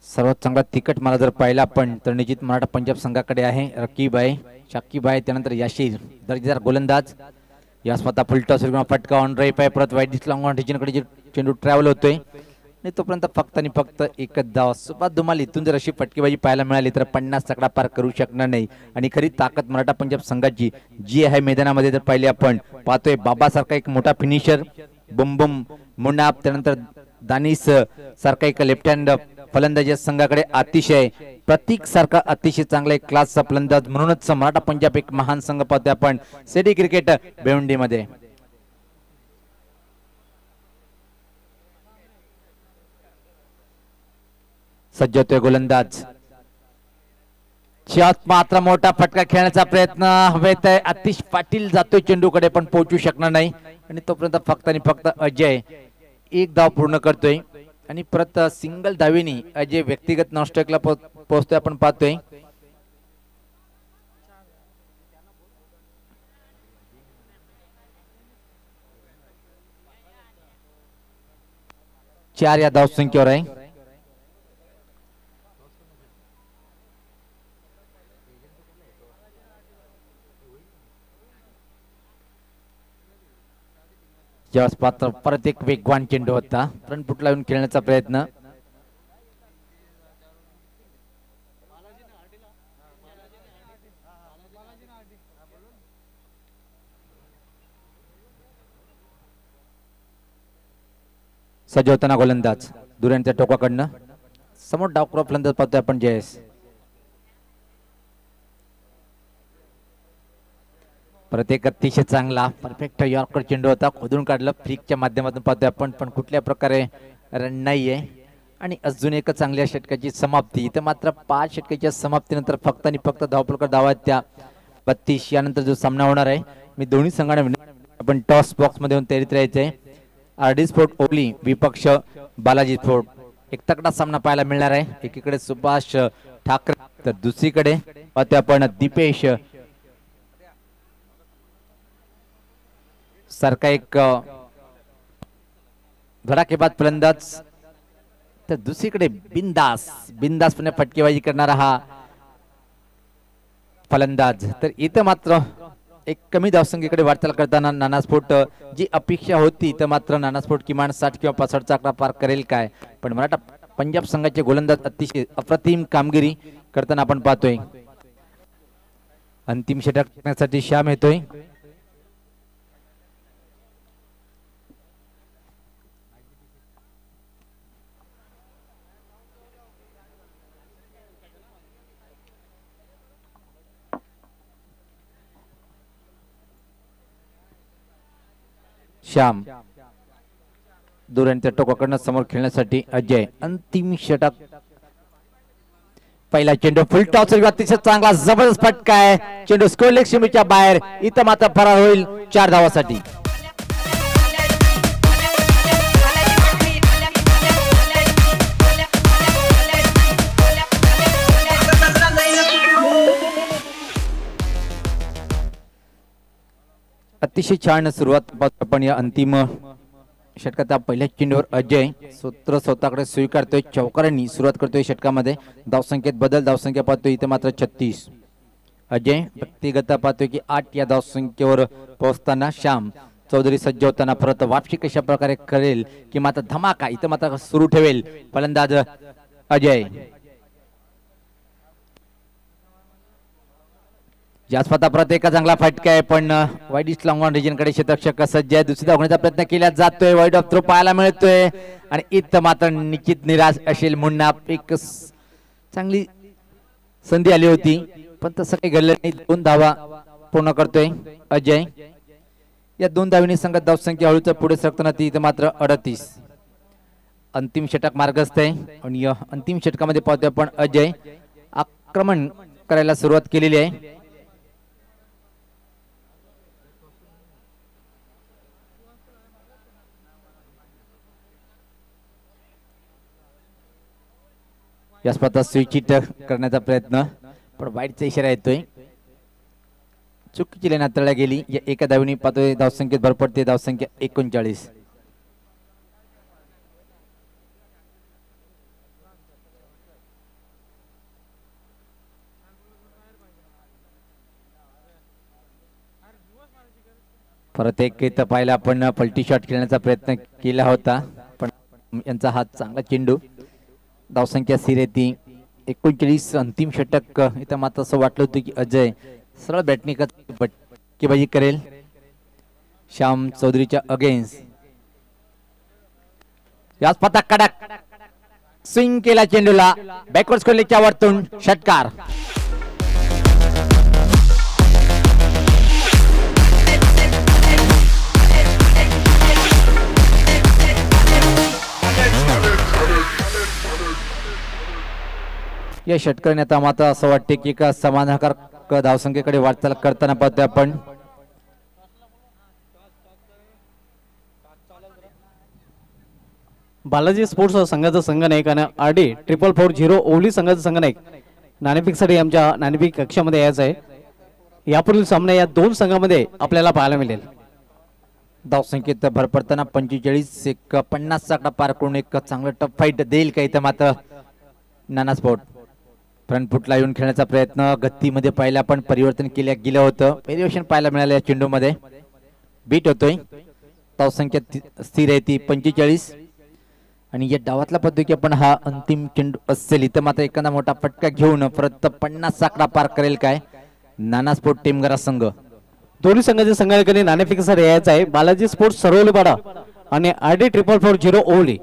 सर्वात चांगला तिकट मला जर पाहिला आपण तर निश्चित मराठा पंजाब संघाकडे आहे. रकीबाई शाकीबाई त्यानंतर याशीर दर्जेदार गोलंदाज या स्वतः फुलटॉस फटका ऑन ड्राईव्ह आहे परत वाईट दिसला ऑन रिजनकडे चेंडू ट्रॅव्हल होतोय आणि तोपर्यंत फक्त आणि फक्त एकच धाव. सुभाष धुमाल इथून जर अशी फटकेबाजी पाहायला मिळाली तर 50 आकडा पार करू शकणार नाही आणि खरी ताकद मराठा पंजाब संघाची जी आहे मैदानामध्ये जर पाहिली आपण पाहतोय बाबासारखा एक मोठा फिनिशर बुम मुनाफ त्यानंतर दानिश सारखा एक लेफ्ट हँड फलंदाज या संघाकडे अतिशय प्रतीक सारखा अतिशय चांगला एक क्लासचा फलंदाज म्हणूनच मराठा पंजाब एक महान संघ पाहतोय आपण सिटी क्रिकेट भिवंडी मध्ये. सज्ज होतोय गोलंदाज शॉट मात्र मोठा फटका खेळण्याचा प्रयत्न हवेत आहे. आतिश पाटील जातोय चेंडूकडे पण पोहोचू शकणार नाही आणि तोपर्यंत फक्त आणि फक्त अजय एक धाव पूर्ण करतोय आणि परत सिंगल धावेनी अजय व्यक्तिगत नॉनस्ट्राईकला पोहोचतोय आपण पाहतोय. चार या धाव संख्येवर आहे. ज्यावेळेस पात्र परत एक वेगवान चेंडू होता फ्रंट फुट लावून खेळण्याचा प्रयत्न सज्ज होताना गोलंदाज दुऱ्यांच्या टोकाकडनं समोर डावक्रा फलंदाज पाहतोय आपण जयेश परत एक अतिशय चांगला परफेक्ट यॉर्कर चेंडू होता खोदून काढलं फ्लिकच्या माध्यमातून पाहतोय आपण पण कुठल्या प्रकारे रन नाहीये आणि अजून एक चांगल्या षटकाची समाप्ती. इथं मात्र 5 षटकाच्या समाप्तीनंतर फक्त आणि फक्त धावफलक धावा त्या 32. यानंतर जो सामना होणार आहे मी दोन्ही संघांना आपण टॉस बॉक्स मध्ये येऊन तयारीत राहायचंय. आरडी स्पोर्ट ओली विपक्ष बालाजी स्पोर्ट एक तगडा सामना पाहायला मिळणार आहे. एकीकडे सुभाष ठाकरे तर दुसरीकडे पाहतोय आपण दीपेश सारखा एक धडाकेबाज फलंदाज तर दुसरीकडे बिंदासपणे फटकेबाजी करणारा हा फलंदाज. तर इथं मात्र एक कमी धावसंख्येकडे वाटचाल करताना नाना स्पोर्ट जी अपेक्षा होती तर मात्र नाना स्पोर्ट किमान 60 किंवा 65 आकडा पार करेल काय पण मराठा पंजाब संघाचे गोलंदाज अतिशय अप्रतिम कामगिरी करताना आपण पाहतोय. अंतिम षटक करण्यासाठी श्याम येतोय. श्याम दुऱ्यांच्या टोकाकडनं समोर खेळण्यासाठी अजय अंतिम षटक पहिला चेंडू फुल टॉस अतिशय चांगला जबरदस्त फटका आहे. चेंडू स्कोर लेग सीमेच्या बाहेर. इथं मात्र फरार होईल 4 धावासाठी. अतिशय छान सुरुवात आपण या अंतिम षटकाच्या पहिल्या चेंडूवर अजय सूत्र स्वतःकडे स्वीकारतोय. चौकारांनी सुरुवात करतोय षटकामध्ये. धावसंख्येत बदल. धावसंख्या पाहतोय इथे मात्र 36. अजय व्यक्तिगत पाहतोय की 8 या धावसंख्येवर पोहोचताना श्याम चौधरी सज्ज होताना परत वापसी कशा प्रकारे करेल की मात्र धमाका इथं मात्र सुरू ठेवेल फलंदाज अजय. जास्पता परत एका चांगला फटका आहे पण वाईड ईस्ट लॉंग ऑन रिजन कडे क्षेत्ररक्षक सज्ज आहे. दुसरी धावण्याचा प्रयत्न केला जातोय. वाईड ऑफ थ्रो पाहायला मिळतोय आणि इथं मात्र निश्चित निराश असेल मुन्ना. एक चांगली संधी आली होती पण तसं काही घडलं नाही. 2 धावा पूर्ण करतोय अजय. या 2 धावांनी संघात धावसंख्या हळूच पुढे सरकताना ती इथं मात्र 38. अंतिम षटक मार्गस्थ आहे आणि या अंतिम षटकामध्ये पाहतोय आपण अजय आक्रमण करायला सुरुवात केलेली आहे. या स्पर्धा स्विच करण्याचा प्रयत्न पण वाईटचा इशारा येतोय. चुकीची लाईन हाताळल्या गेली. या एका धावेने पाहतोय धावसंख्येत भर पडते. धावसंख्या 39. परत एक इथं पाहिला आपण पलटी शॉट खेळण्याचा प्रयत्न केला होता पण यांचा हात चांगला चेंडू. धावसंख्या स्थिर आहे ती 39. अंतिम षटक इथं मात्र असं वाटलं होतं की अजय सरळ बॅटिंगबाजी करेल श्याम चौधरीच्या अगेन्स्ट. याच पता कडक स्विंग केला चेंडूला. बॅकवर्ड स्कोरलेच्या वरतून षटकार. या षटकाने आता मात्र असं वाटते की एका समाधानकारक धावसंख्येकडे वाटचाल करताना पाहतोय आपण. बालाजी स्पोर्ट्स संघाचा संघनायक आणि RD 4440 ओवली संघाचा संघनायक नाणेफेकसाठी आमच्या नाणेफेक कक्षामध्ये यायचं आहे. यापुढील सामना या 2 संघामध्ये आपल्याला पाहायला मिळेल. धावसंख्येत भर पडताना 45 एक 50 आकडा पार करून एक चांगलं टफ फाईट देईल का इथं मात्र नाना स्पोर्ट. फ्रंट फुटला येऊन खेळण्याचा प्रयत्न. गतीमध्ये पाहिला पण परिवर्तन केलं गेलं होतं. व्हेरिएशन पाहायला मिळालं या चेंडूमध्ये. बीट होतोय. धावसंख्या स्थिर आहे ती 45 आणि या डावातला पद्धती आपण हा अंतिम चेंडू असेल. इथं मात्र एखादा मोठा फटका घेऊन परत 50 आकडा पार करेल काय नाना स्पोर्ट टीमगरा संघ. दोन्ही संघाच्या संघाकडे नाणेफेकीसाठी यायचं आहे. बालाजी स्पोर्ट्स सरवलीपाडा आणि RD 4440 ओवली.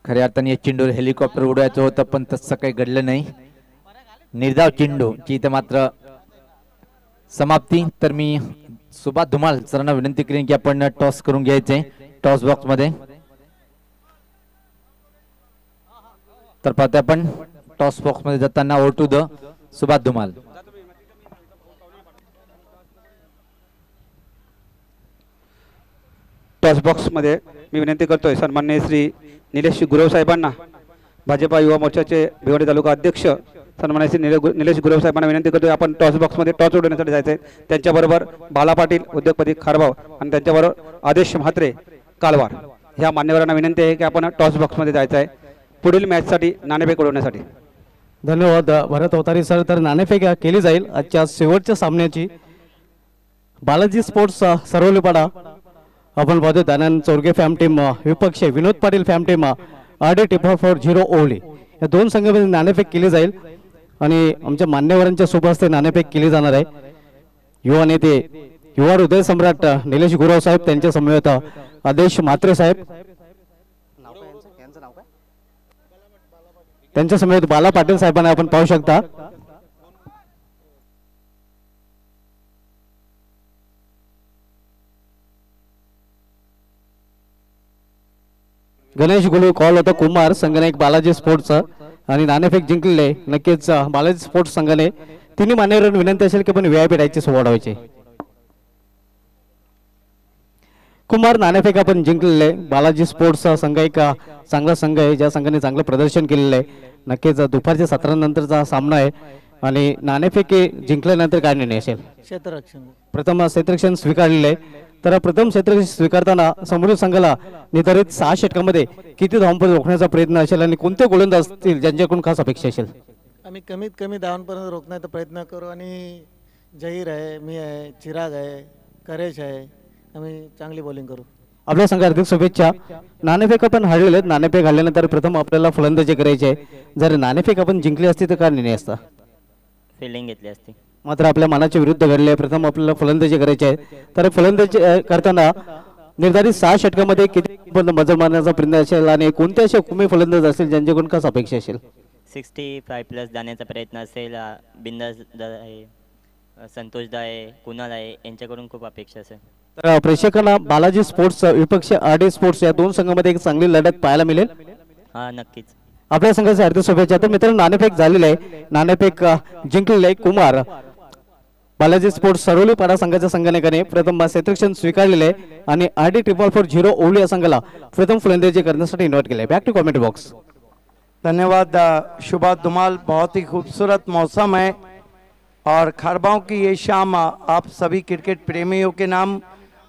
खऱ्या अर्थाने या चेंडूवर हेलिकॉप्टर उडवायचं होतं पण तसं काही घडलं नाही. निर्धाव चेंडू ची इथं मात्र समाप्ती. तर मी सुभाष धुमाळ सरांना विनंती करेन की आपण टॉस करून घ्यायचे टॉस बॉक्स मध्ये. तर पाहतोय आपण टॉस बॉक्स मध्ये जाताना over to the Subhash Dhumal. Toss box मध्ये मी विनंती करतोय सन्माननीय श्री निलेश गुरव साहेबांना भाजपा युवा मोर्चाचे भिवंडी तालुका अध्यक्ष सन्माननीय श्री निलेश गुरव साहेबांना विनंती करतोय आपण टॉस बॉक्स मध्ये टॉस उडवण्यासाठी जायचंय. त्यांच्याबरोबर बाला पाटील उद्योगपती खारभाव आणि त्यांच्याबरोबर आदेश म्हात्रे कालवार ह्या मान्यवरांना विनंती आहे की आपण टॉस बॉक्स मध्ये जायचं आहे पुढील मॅच साठी नाणेफेक उडवण्यासाठी. धन्यवाद भरत अवतारी सर. तर नाणेफेक केली जाईल आजच्या शेवटच्या सामन्याची. बालाजी स्पोर्ट्स सरवलीपाडा आपण पाहतो दानंद चोरगे फॅम टीम विपक्ष विनोद पाटील फॅम टीम RD 4440 ओवली. या 2 संघामध्ये नाणेफेक केली जाईल आणि आमच्या मान्यवरांच्या शुभ हस्ते नाणेफेक केली जाणार आहे. युवा नेते युवा हृदय सम्राट निलेश गुरव साहेब त्यांच्या समवेत आदेश म्हात्रे साहेब त्यांच्या समवेत बाला पाटील साहेबांना आपण पाहू शकता. गणेश गुलू कॉल होता कुमार संगणक बालाजी स्पोर्ट्स आणि नाणेफेक जिंकलेले नक्कीच बालाजी स्पोर्ट्स संघाने तिन्ही मान्यवरांना विनंती असेल की पण व्हीआयपी राहायची सोबत वाढवायचे. कुमार नाणेफेक आपण जिंकलेले बालाजी स्पोर्ट्स संघ एक चांगला संघ आहे ज्या संघाने चांगलं प्रदर्शन केलेलं आहे. नक्कीच दुपारच्या 17 नंतरचा सामना आहे आणि नाणेफेक जिंकल्यानंतर काय निर्णय असेल? क्षेत्ररक्षण प्रथम क्षेत्ररक्षण स्वीकारलेलं आहे. तर प्रथम क्षेत्ररक्षण स्वीकारताना समृद्ध संघाला निर्धारित 6 षटकामध्ये किती धावांपर्यंत रोखण्याचा प्रयत्न असेल आणि कोणते गोलंदाज असतील ज्यांच्याकडून खास अपेक्षा असेल? आम्ही कमीत कमी धावांपर्यंत रोखण्याचा प्रयत्न करू आणि जहीर आहे, मी आहे, चिराग आहे, करेश आहे, आम्ही चांगली बॉलिंग करू. आपल्या संघ हार्दिक शुभेच्छा. नाणेफेक आपण हरलेले आहेत. नाणेफेक हरल्यानंतर प्रथम आपल्याला फलंदाजी करायची आहे. जर नाणेफेक आपण जिंकली असती तर काय निर्णय असता? फिल्डिंग घेतली असती. मात्र आपल्या मनाच्या विरुद्ध घडले. प्रथम आपल्याला फलंदाजी करायची आहे. तर फलंदाजी करताना निर्धारित 6 षटकामध्ये किती मजल मारण्याचा प्रयत्न असेल आणि कोणते असे कुमे फलंदाज असेल ज्यांच्याकडून खास अपेक्षा असेल? 65+ जाण्याचा प्रयत्न असेल. बिंदास दा आहे, संतोष दा आहे, कुणाल आहे, यांच्याकडून खूप अपेक्षा असेल. तर प्रेक्षकांना बालाजी स्पोर्ट्स विपक्ष आरडी स्पोर्ट्स या दोन संघांमध्ये एक चांगली लढत पाहायला मिळेल. हां, नक्कीच. आपल्या संघाचे हार्दिक शुभेच्छा. तर मित्रांनो नाणेफेक झालेलं आहे. नाणेफेक जिंकलेलं आहे. कुमार बालाजी स्पोर्ट्स सरोलीपाडा संघाच्या संघाने प्रथम क्षेत्ररक्षण स्वीकारलेले आहे आणि आरडी 444 ओवली या संघाला प्रथम फलंदाजी करण्यासाठी इन्व्हाइट केले. Back to comment box. धन्यवाद शुभात धुमाल. बहुत ही खूबसूरत मौसम है और खारबाओं की ये शाम आप सभी क्रिकेट प्रेमियों के नाम,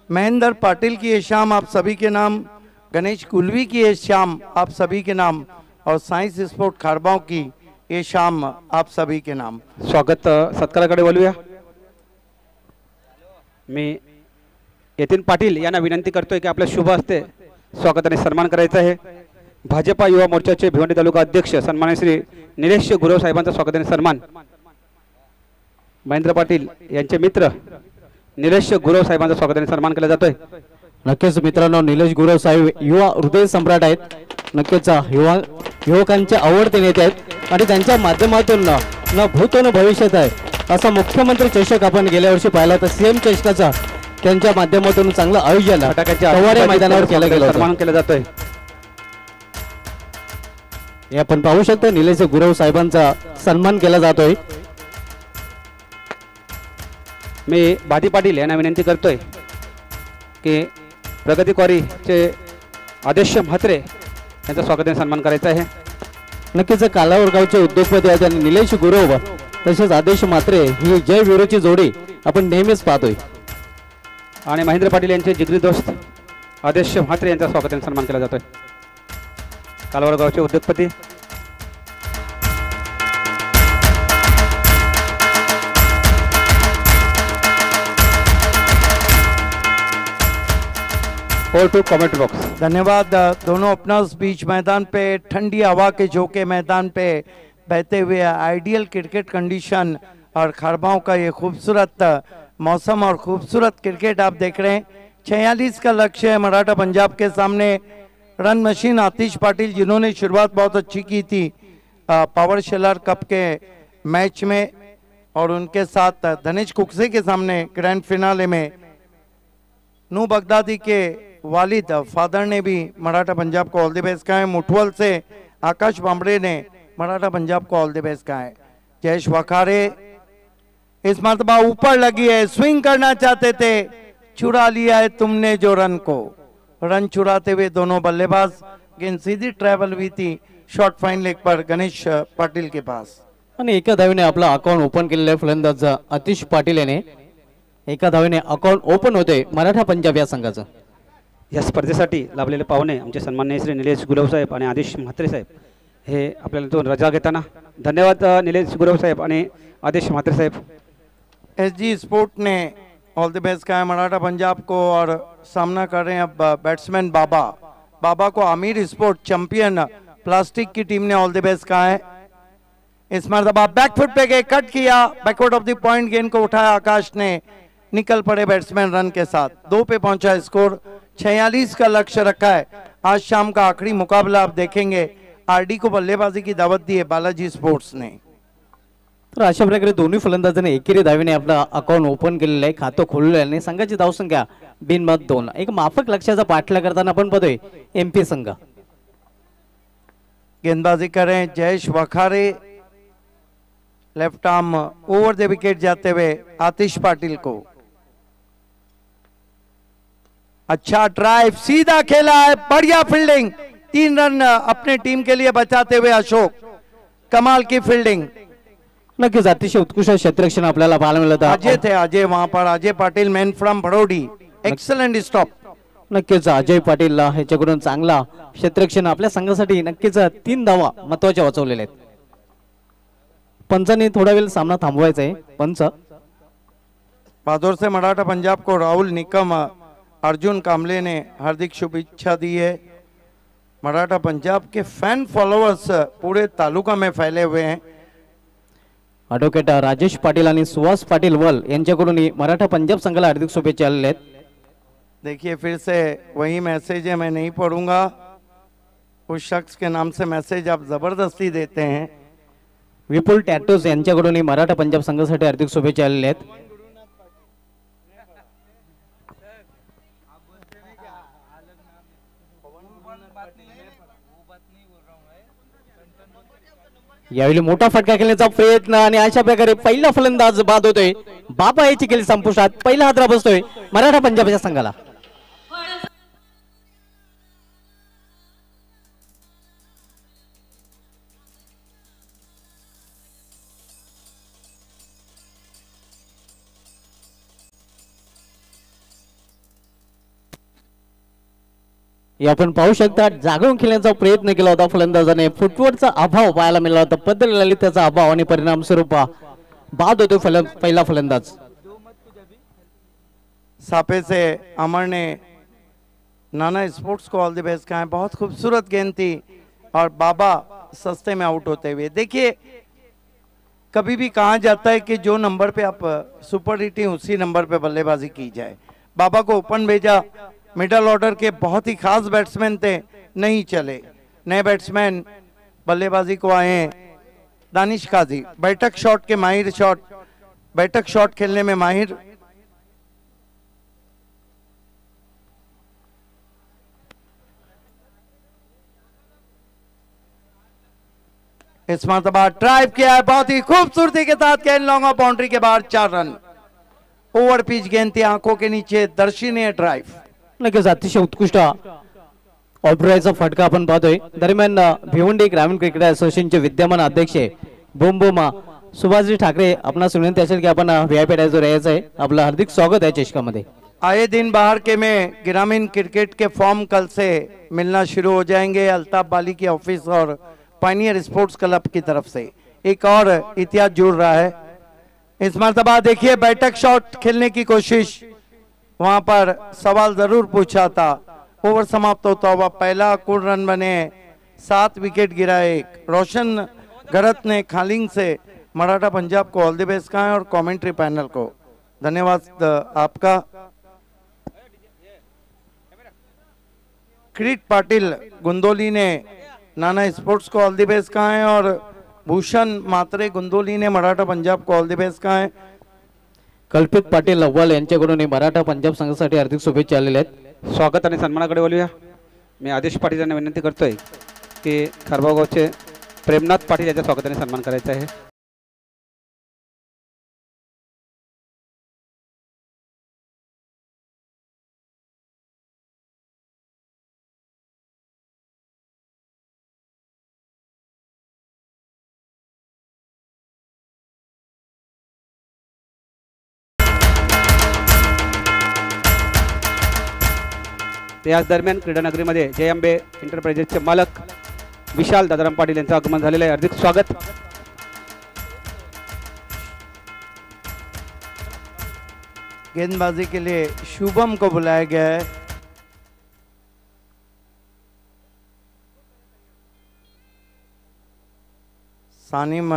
महेंद्र पाटिल की ये शाम आप सभी के नाम, गणेश कुलवी की ये शाम आप सभी के नाम और साइंस स्पोर्ट खारबाओं की ये शाम आप सभी के नाम. स्वागत सत्काराकडे बोलूया. मी यतीन पाटील यांना विनंती करतोय की आपल्या शुभ हस्ते स्वागताने सन्मान करायचा आहे. भाजपा युवा मोर्चाचे भिवंडी तालुका अध्यक्ष सन्मान्य श्री निलेश गुरव साहेबांचा स्वागताने सन्मान. महेंद्र पाटील यांचे मित्र निलेश गुरव साहेबांचा स्वागताने सन्मान केला जातोय. नक्कीच मित्रांनो निलेश गुरव साहेब युवा हृदय सम्राट आहेत. नक्कीच युवकांचे आवडते नेते आहेत आणि त्यांच्या माध्यमातून न भूत न भविष्यात आहे असा मुख्यमंत्री चषक आपण गेल्या वर्षी पाहिला तर सीएम चषकाचा त्यांच्या माध्यमातून चांगलं आयोजन फटाक्याच्या मैदानावर केलं गेलं, सन्मान केला जातोय. हे आपण पाहू शकतो निलेश गुरव साहेबांचा सन्मान केला जातोय. मी बादी पाटील यांना विनंती करतोय की प्रगती क्वारीचे आदेश म्हात्रे यांचा स्वागताने सन्मान करायचा आहे. नक्कीच कालावर गावचे उद्योगपती आहेत आणि निलेश गुरव तसेच आदेश म्हात्रे ही जय वीरोची जोडी आपण नेहमीच पाहतोय. आणि महेंद्र पाटील यांचे जिगरी दोस्त आदेश म्हात्रे यांचा स्वागताने सन्मान केला जातोय. कालावर गावचे उद्योगपती टू कमेंट बॉक्स. धन्यवाद. दोनों ओपनर्स बीच मैदान पे ठंडी हवा के झोंके मैदान पे बहते हुए आइडियल क्रिकेट कंडीशन और खारबाओं का ये खूबसूरत मौसम और खूबसूरत क्रिकेट आप देख रहे हैं. 46 का लक्ष्य है मराठा पंजाब के सामने. रन मशीन आतिश पाटिल जिन्होंने शुरुआत बहुत अच्छी की थी पावर शेलर कप के मैच में और उनके साथ धनेश कुकसे के सामने ग्रैंड फिनाले में नू बगदादी के वालिद फादर ने भी मराठा पंजाब को ऑल द बेस्ट कहा है. मुठवल से आकाश बांबड़े ने मराठा पंजाब को ऑल द बेस्ट कहा है. जयेश वखारे इस मर्तबा ऊपर लगी है, स्विंग करना चाहते थे, चुरा लिया है तुमने जो रन को. रन चुराते हुए दोनों बल्लेबाज, गेंद सीधी ट्रैवल हुई थी शॉर्ट फाइन लेग पर गणेश पाटिल के पास. आणि एका धावेने आपला अकाउंट ओपन केलेलं आहे फलंदाज आतिश पाटील याने. एका धावेने अकाउंट ओपन होते मराठा पंजाब या संघाचं. या स्पर्धेसाठी लाभलेले पाहुणे आमचे सन्माननीय श्री निलेश गुरव साहेब आणि आदेश म्हात्रे साहेब हे आपल्याला तो रजा घेताना धन्यवाद. निलेश गुरव साहेब आणि आदेश म्हात्रे साहेब. एसजी स्पोर्ट ने ऑल द बेस्ट कहा है मराठा पंजाब को और सामना कर रहे हैं अब बैट्समैन बाबा को आमिर स्पोर्ट चैंपियन प्लास्टिक की टीम ने ऑल द बेस्ट कहा है. इस मरतबा बैकफुट पे गए, कट किया, बैकवर्ड ऑफ द पॉइंट, गेंद को उठाया आकाश ने, निकल पड़े बैट्समैन रन के साथ. 2 पे पहुंचा स्कोर. 46 का लक्ष्य रखा है. आज शाम का आखिरी मुकाबला आप देखेंगे. आरडी को बल्लेबाजी की दावत दी है बालाजी स्पोर्ट्स ने. तर अशा प्रकारे दोन्ही फलंदाजांनी एकेरी धावेने आपला अकाउंट ओपन केलेलं आहे, खातं खोललेलं आहे आणि संघाची धावसंख्या बिनबाद 2. एक माफक लक्ष्याचा पाठलाग करताना आपण पाहतोय एमपी संघ. गेंदबाजी करें Jayesh Wakhare, left arm over the wicket जाते हुए आतिश पाटिल को। अच्छा ड्राइव, सीधा खेला है, बढ़िया फील्डिंग, 3 रन अपने टीम के लिए बचाते हुए अशोक, कमाल की फील्डिंग। नक्कीच अतिशय उत्कृष्ट क्षेत्ररक्षण आपल्याला पाहायला मिळत अजय थे, अजय वहां पर, Ajay Patil man from Badaudi, excellent stop. नक्कीच अजय पाटील ह्याच्याकडून चांगला क्षेत्ररक्षण आपल्या संघासाठी नक्कीच 3 धावा महत्वाच्या वाचवलेल्या आहेत। पंचांनी थोडा वेळ सामना थांबवायचा आहे। पंच बहादुर से मराठा पंजाब को राहुल निकम, अर्जुन कामले ने हार्दिक शुभेच्छा दी है। मराठा पंजाब के फैन फॉलोअर्स पूरे तालुका में फैले हुए हैं। ॲडव्होकेट राजेश पाटील आणि सुहास पाटील वल यांच्याकडून मराठा पंजाब संघाला हार्दिक शुभेच्छा आलेल्या आहेत। देखिए फिर से वही मैसेज है, मैं नहीं पढ़ूंगा, उस शख्स के नाम से मैसेज आप जबरदस्ती देते हैं। विपुल टॅटोस यांच्याकडून मराठा पंजाब संघासाठी हार्दिक शुभेच्छा आलेल्या आहेत। यावेळी मोठा फटका खेळण्याचा प्रयत्न आणि अशा प्रकारे पहिला फलंदाज बाद होतोय। बाबा याची केली संपुष्टात, पहिला हादरा बसतोय मराठा पंजाबच्या संघाला। आपण पाहू शकता जागून खेळण्याचा प्रयत्न केला होता फलंदाजाने, फुटवर्कचा अभाव पाहायला मिळाला होता, बदल ललिताचा अभाव आणि परिणाम स्वरूप बाद होतो पहिला फलंदाज। सापे से अमर ने नाना स्पोर्ट्स को ऑल द बेस्ट कहा है, बहुत खूबसूरत गेंद थी और बाबा सस्ते में आउट होते हुए। देखिए कभी भी कहा जाता है कि जो नंबर पे आप सुपर हिटिंग उसी नंबर पे बल्लेबाजी की जाए। बाबा को ओपन भेजा, मिडल ऑर्डर के बहुत ही खास बैट्समैन थे, नहीं चले, नए बैट्समैन बल्लेबाजी को आए। दानिश काजी बैठक शॉट के माहिर, बैठक शॉट खेलने में माहिर। इस मरतबा ड्राइव किया है, बहुत ही खूबसूरती के साथ गेंद लॉन्ग ऑफ बाउंड्री के बाहर, 4 रन। ओवर पिच गेंद थी, आंखों के नीचे, दर्शनीय ड्राइव। नक्कीच अतिशय उत्कृष्ट ऑलराऊंडरचा फटका आपण पाहतोय। दरम्यान भिवंडी ग्रामीण क्रिकेट असोसिएशनचे विद्यमान अध्यक्ष बोंबोमा सुभाषजी ठाकरे आपणास विनंती असेल की आपण व्हीआयपी डायझर यायचं आहे, आपलं हार्दिक स्वागत आहे चषकामध्ये। आए दिन बाहर के में ग्रामीण क्रिकेट के फॉर्म कल से मिलना शुरू हो जाएंगे अल्ताफ बाली की ऑफिस और पायनियर स्पोर्ट्स क्लब की तरफ से। एक और इतिहास जुड़ रहा है इस मरतबा। देखिए बैठक शॉट खेलने की कोशिश, वहां पर सवाल जरूर पूछा था। ओवर समाप्त होता हुआ पहला कुल रन बने, 7 विकेट गिरा एक। रोशन गरत ने खालिंग से मराठा पंजाब को ऑल द बेस्ट कहा है और कमेंट्री पैनल को धन्यवाद आपका। किरीट पाटिल गुंदोली ने नाना स्पोर्ट्स को ऑल द बेस्ट कहा है और भूषण मात्रे गुंदोली ने मराठा पंजाब को ऑल द बेस्ट कहा है। कल्पित पाटील अव्वल यांच्याकडून मराठा पंजाब संघासाठी हार्दिक शुभेच्छा आलेल्या आहेत। स्वागत आणि सन्मानाकडे बोलूया। मी आदेश पाटील यांना विनंती करतोय की खारबागावचे प्रेमनाथ पाटील यांच्या स्वागताने सन्मान करायचा आहे। याच दरम्यान क्रीडा नगरीमध्ये जय अंबे एंटरप्राइजेसचे मालक विशाल दादाराम पाटील यांचं आगमन झालेलं आहे, हार्दिक स्वागत। गेंदबाजी के लिए शुभम को बुलाया गया है। सानिम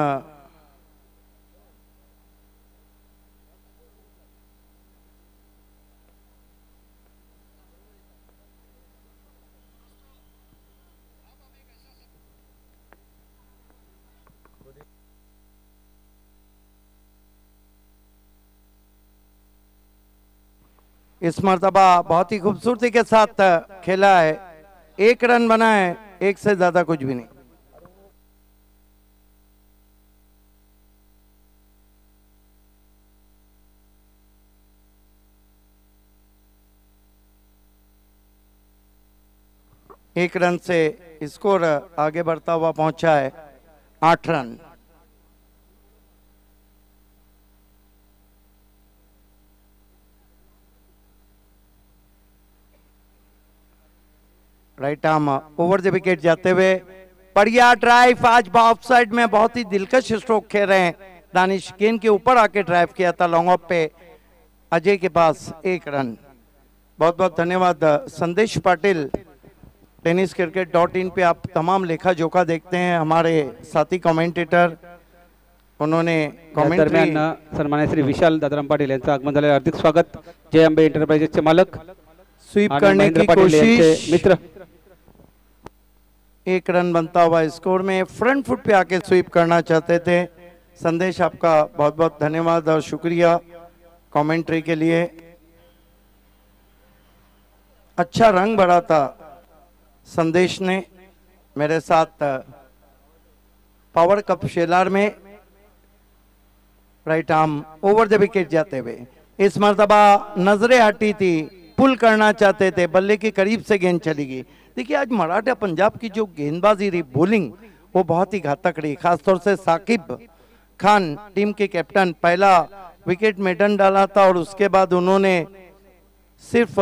इस मरतबा बहुत ही खूबसूरती के साथ खेला है, 1 रन बना है, 1 से ज्यादा कुछ भी नहीं। 1 रन से स्कोर आगे बढ़ता हुआ पहुंचा है 8 run. Right arm over the wicket जाते हुए बढ़िया ड्राइव। आज ऑफ साइड में बहुत ही दिलकश स्ट्रोक खेल रहे हैं दानिश। गेंद के ऊपर आके ड्राइव किया था लॉन्ग ऑफ पे, अजय के पास 1 रन। बहुत बहुत धन्यवाद संदेश पाटिल। टेनिस क्रिकेट .in पे आप तमाम लेखा जोखा देखते हैं। हमारे साथी कमेंटेटर उन्होंने कमेंट्री दरम्यान सन्मान्य श्री विशाल दादाराम पाटील यांचं आगमन झाले, हार्दिक स्वागत। जय अंबे एंटरप्राइजेसचे मालक स्वीप आणि करने महेंद्र की पाटील यांचे कोशिश। मित्र। 1 रन बनता हुआ स्कोर में फ्रंट फुट पे आके स्वीप करना चाहते थे। संदेश आपका बहुत बहुत धन्यवाद और शुक्रिया कमेंट्री के लिए। अच्छा रंग भरा था संदेश ने मेरे साथ पावर कप शेलार में। Right arm over the wicket जाते हुए इस मर्तबा नजरें हटी थी, पुल करना चाहते थे, बल्ले के करीब से गेंद चली गई। देखिए आज मराठा पंजाब की जो गेंदबाजी रही, बॉलिंग, वो बहुत ही घातक रही। खासतौर से साकिब खान टीम के कैप्टन पहला विकेट मेडन डाला था और उसके बाद उन्होंने सिर्फ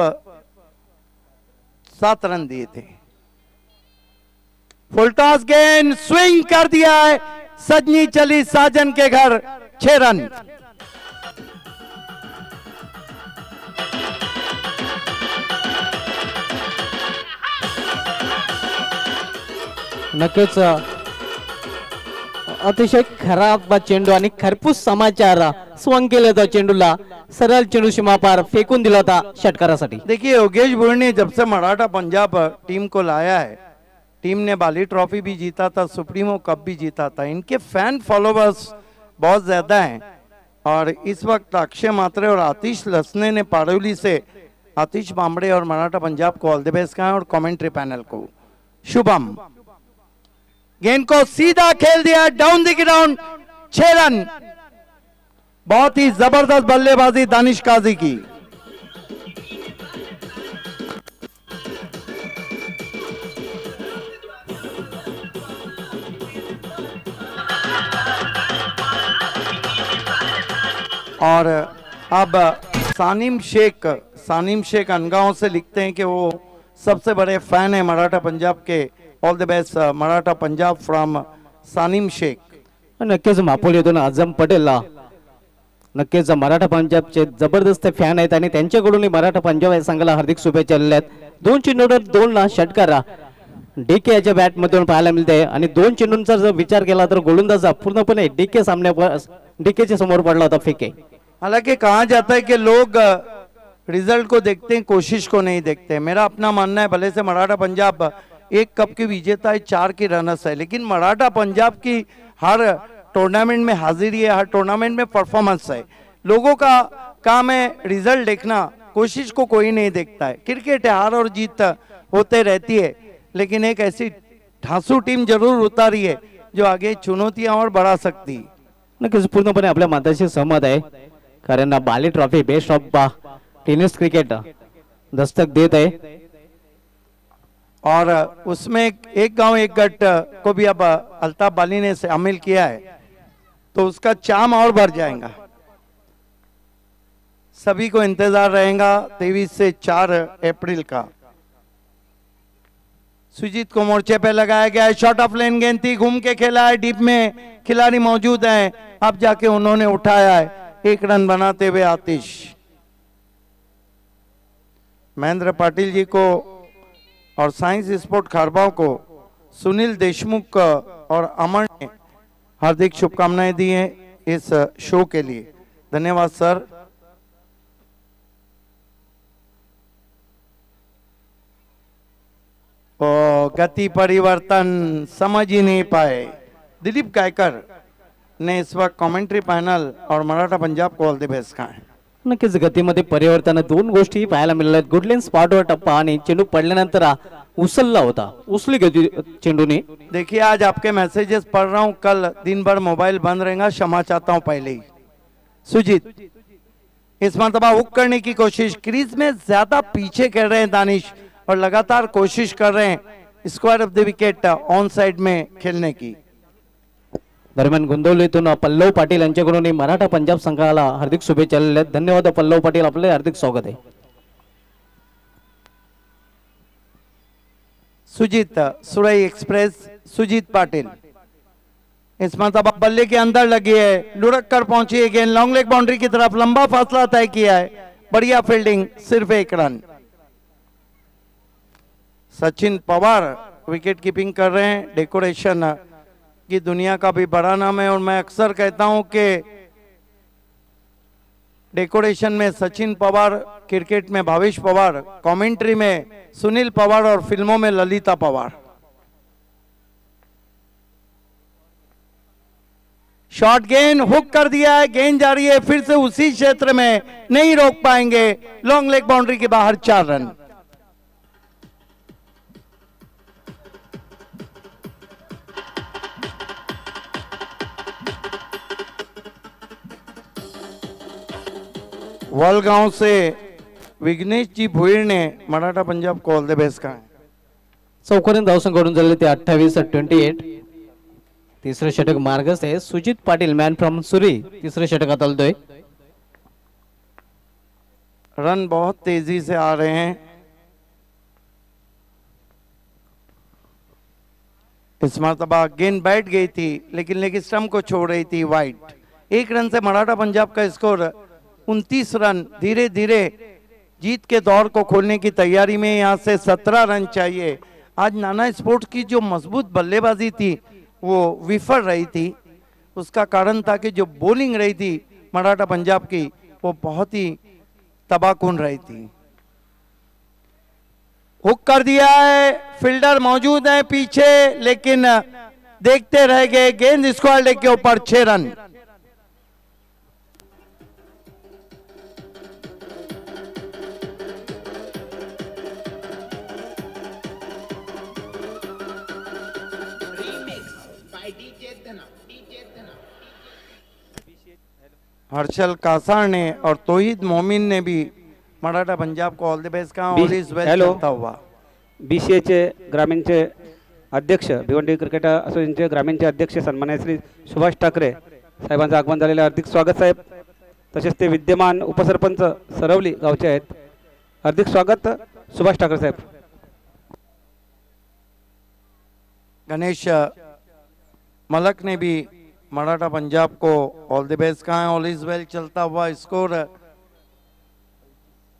7 रन दिए थे। फुलटॉस गेंद स्विंग कर दिया है, सजनी चली साजन के घर, 6 रन। नक्कीच अतिशय खराब चेंडू आणि खरपूस समाचार स्वंग केलं होतं चेंडूला, सरळ चेंडू सीमापार फेकून दिला होता षटकारासाठी। देखिए योगेश बुढ़ ने जब से मराठा पंजाब टीम को लाया है, टीम ने बाली ट्रॉफी भी जीता था, सुप्रीमो कप भी जीता था। इनके फैन फॉलोवर्स बहुत ज्यादा हैं और इस वक्त अक्षय मात्रे और आतिश लसने ने पारौली से आतिश बामड़े और मराठा पंजाब को ऑल द बेस्ट कहा और कमेंट्री पैनल को शुभम। गेंद को सीधा खेल दिया डाउन द ग्राउंड, 6 रन। बहुत ही जबरदस्त बल्लेबाजी दानिश काजी की। और अब सानिम शेख अनगांव से लिखते हैं कि वो सबसे बड़े फैन है मराठा पंजाब के। All the best Maratha Punjab from Sanim Shaikh. नक्कीच मापोलीतून आझम पटेल नक्कीच मराठा पंजाबचे जबरदस्त फॅन आहेत आणि त्यांच्याकडून मराठा पंजाब या संघाला हार्दिक शुभेच्छा दिल्या आहेत। 2 चेंडूवर 2 षटकार डीके याच्या बॅट मधून पाहायला मिळते आणि 2 चेंडूंचा जर विचार केला तर गोलंदाज पूर्णपणे डीके च्या समोर पडला होता फेके। हालांकि कहा जाता है कि लोग रिजल्ट को देखते हैं, कोशिश को नहीं देखते। मेरा अपना मानना है भले से मराठा पंजाब 1 कप की विजेता है, 4 की रनर्स है, लेकिन मराठा पंजाब की हर टूर्नामेंट में हाजिरी है, हर टूर्नामेंट में परफॉर्मेंस है। लोगों का काम है रिजल्ट देखना, कोशिश को कोई नहीं देखता है। क्रिकेट है, हार और जीत होते रहती है, लेकिन एक ऐसी ढांसू टीम जरूर उतारी है जो आगे चुनौतियां और बढ़ा सकती है। नक्कीच पूर्णपणे आपल्या मताशी सहमत आहे, कारण Bali trophy best of tennis cricket दस्तक देत है और उसमें एक गांव एक गट को भी अब अल्ताफ बाली ने शामिल किया है, तो उसका चाम और बढ़ जाएगा। सभी को इंतजार रहेगा 23 से 4 अप्रैल का। सुजीत को मोर्चे पे लगाया गया है, शॉर्ट ऑफ लेन गेंद थी, घूम के खेला है, डीप में खिलाड़ी मौजूद हैं, अब जाके उन्होंने उठाया है, 1 रन बनाते हुए आतिश। महेंद्र पाटिल जी को और साइंस स्पोर्ट खारबाव को सुनील देशमुख और अमन ने हार्दिक शुभकामनाएं दी हैं इस शो के लिए। धन्यवाद सर। ओ गति परिवर्तन समझ ही नहीं पाए। दिलीप गायकर ने इस वक्त कमेंट्री पैनल और मराठा पंजाब को ऑल द बेस्ट कहा है। नक्कीच गतीमध्ये परिवर्तन 2 गोष्टी पाहायला मिळाल्या। गुडलेन स्पॉटवर टप्पा आणि चेंडू पडल्यानंतर उचलला होता, उचली गती चेंडूने। देखिए आज आपके मैसेजेस पढ़ रहा हूं, कल दिन भर मोबाइल बंद रहेगा, क्षमा चाहता हूं पहले ही। सुजीत इस मरतबा हुक करने की कोशिश, क्रीज में ज्यादा पीछे कर रहे हैं दानिश और लगातार कोशिश कर रहे हैं square of the wicket on side में खेलने की। दरम्यान गोंदवलीतून पल्लव पाटील यांच्याकडून मराठा पंजाब संघाला हार्दिक शुभेच्छा दिलेल्या आहेत. धन्यवाद पल्लव पाटील, आपले हार्दिक स्वागत आहे. सुजीत सुरई एक्सप्रेस सुजीत पाटिल इस मरतबा बल्ले के अंदर लगी है, लुढ़क कर पहुंची है गेंद लॉन्ग लेग बाउंड्री की तरफ, लंबा फासला तय किया है, बढ़िया फील्डिंग, सिर्फ 1 run. Sachin Pawar wicket keeping कर रहे हैं, डेकोरेशन की दुनिया का भी बड़ा नाम है और मैं अक्सर कहता हूं कि डेकोरेशन में सचिन पवार, क्रिकेट में भावेश पवार, कमेंट्री में सुनील पवार और फिल्मों में ललिता पवार। शॉर्ट गेंद हुक कर दिया है, गेंद जा रही है फिर से उसी क्षेत्र में, नहीं रोक पाएंगे, लॉन्ग लेग बाउंड्री के बाहर 4 रन। वलगांव से विघ्नेश जी भुईर ने मराठा पंजाब को ऑल द बेस्ट कहा है। चौकोनी धावसंख्या झाले ते 28-28. तिसरे षटक मार्गस्थ आहे. सुजित पाटील मॅन फ्रॉम सुरी तिसरे षटकात आलतोय. रन बहुत तेजी से आ रहे हैं। इस मरतबा गेंद बैठ गई थी लेकिन लेग स्टंप को छोड़ रही थी वाइड। 1 रन से मराठा पंजाब का स्कोर 29 रन। धीरे धीरे जीत के दौर को खोलने की तैयारी में, यहां से 17 रन चाहिए। आज नाना स्पोर्ट्स की जो मजबूत बल्लेबाजी थी वो विफल रही थी। उसका कारण था कि जो बॉलिंग रही थी मराठा पंजाब की वो बहुत ही तबाहकुन रही थी। हुक कर दिया है, फील्डर मौजूद है पीछे लेकिन देखते रह गए। गेंद स्क्वायर लेग के ऊपर 6 रन। हर्षल कासार ने और तोहिद मोमिन ने भी मराठा पंजाब को ऑल द बेस्ट कहा। ऑल इज वेल चलता हुआ। बीसीएचे ग्रामीणचे अध्यक्ष, भिवंडी क्रिकेट असोसिएशनचे ग्रामीणचे अध्यक्ष सन्माननीय श्री सुभाष ठाकरे साहेबांचं आगमन झालेलं. हार्दिक स्वागत साहेब. तसेच ते विद्यमान उपसरपंच सरवली गावचे आहेत. हार्दिक स्वागत सुभाष ठाकरे साहेब. गणेश मलक ने भी मराठा पंजाब को ऑल द बेस्ट कहा है। ऑल इज वेल चलता हुआ। Score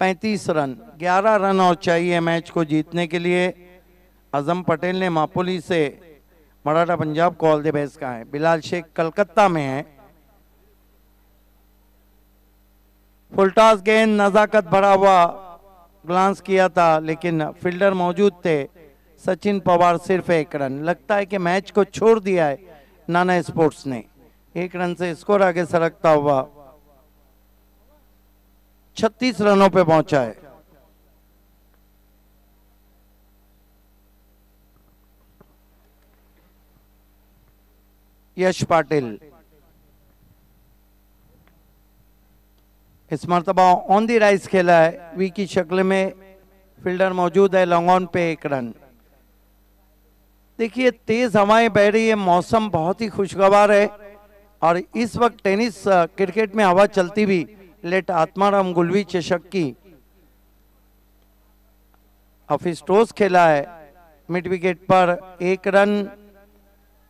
35 run. 11 रन और चाहिए मैच को जीतने के लिए। आजम पटेल ने मापुली से मराठा पंजाब को ऑल द बेस्ट कहा है। बिलाल शेख कलकत्ता में है। फुलटॉस गेंद नजाकत भरा हुआ ग्लांस किया था लेकिन फील्डर मौजूद थे। सचिन पवार सिर्फ 1 रन। लगता है कि मैच को छोड़ दिया है नाना स्पोर्ट्स ने। 1 रन से स्कोर आगे सरकता हुआ 36 रनों पे पहुंचा है। यश पाटिल इस मरतबा ऑन दी राइज खेला है। वी की शक्ल में फील्डर मौजूद है। Long on pay 1 run. देखिए तेज हवाएं बह रही है, मौसम बहुत ही खुशगवार है और इस वक्त टेनिस क्रिकेट में हवा चलती भी लेट आत्माराम गुलवी चषक की ऑफिस टॉस खेला है। मिड विकेट पर 1 रन।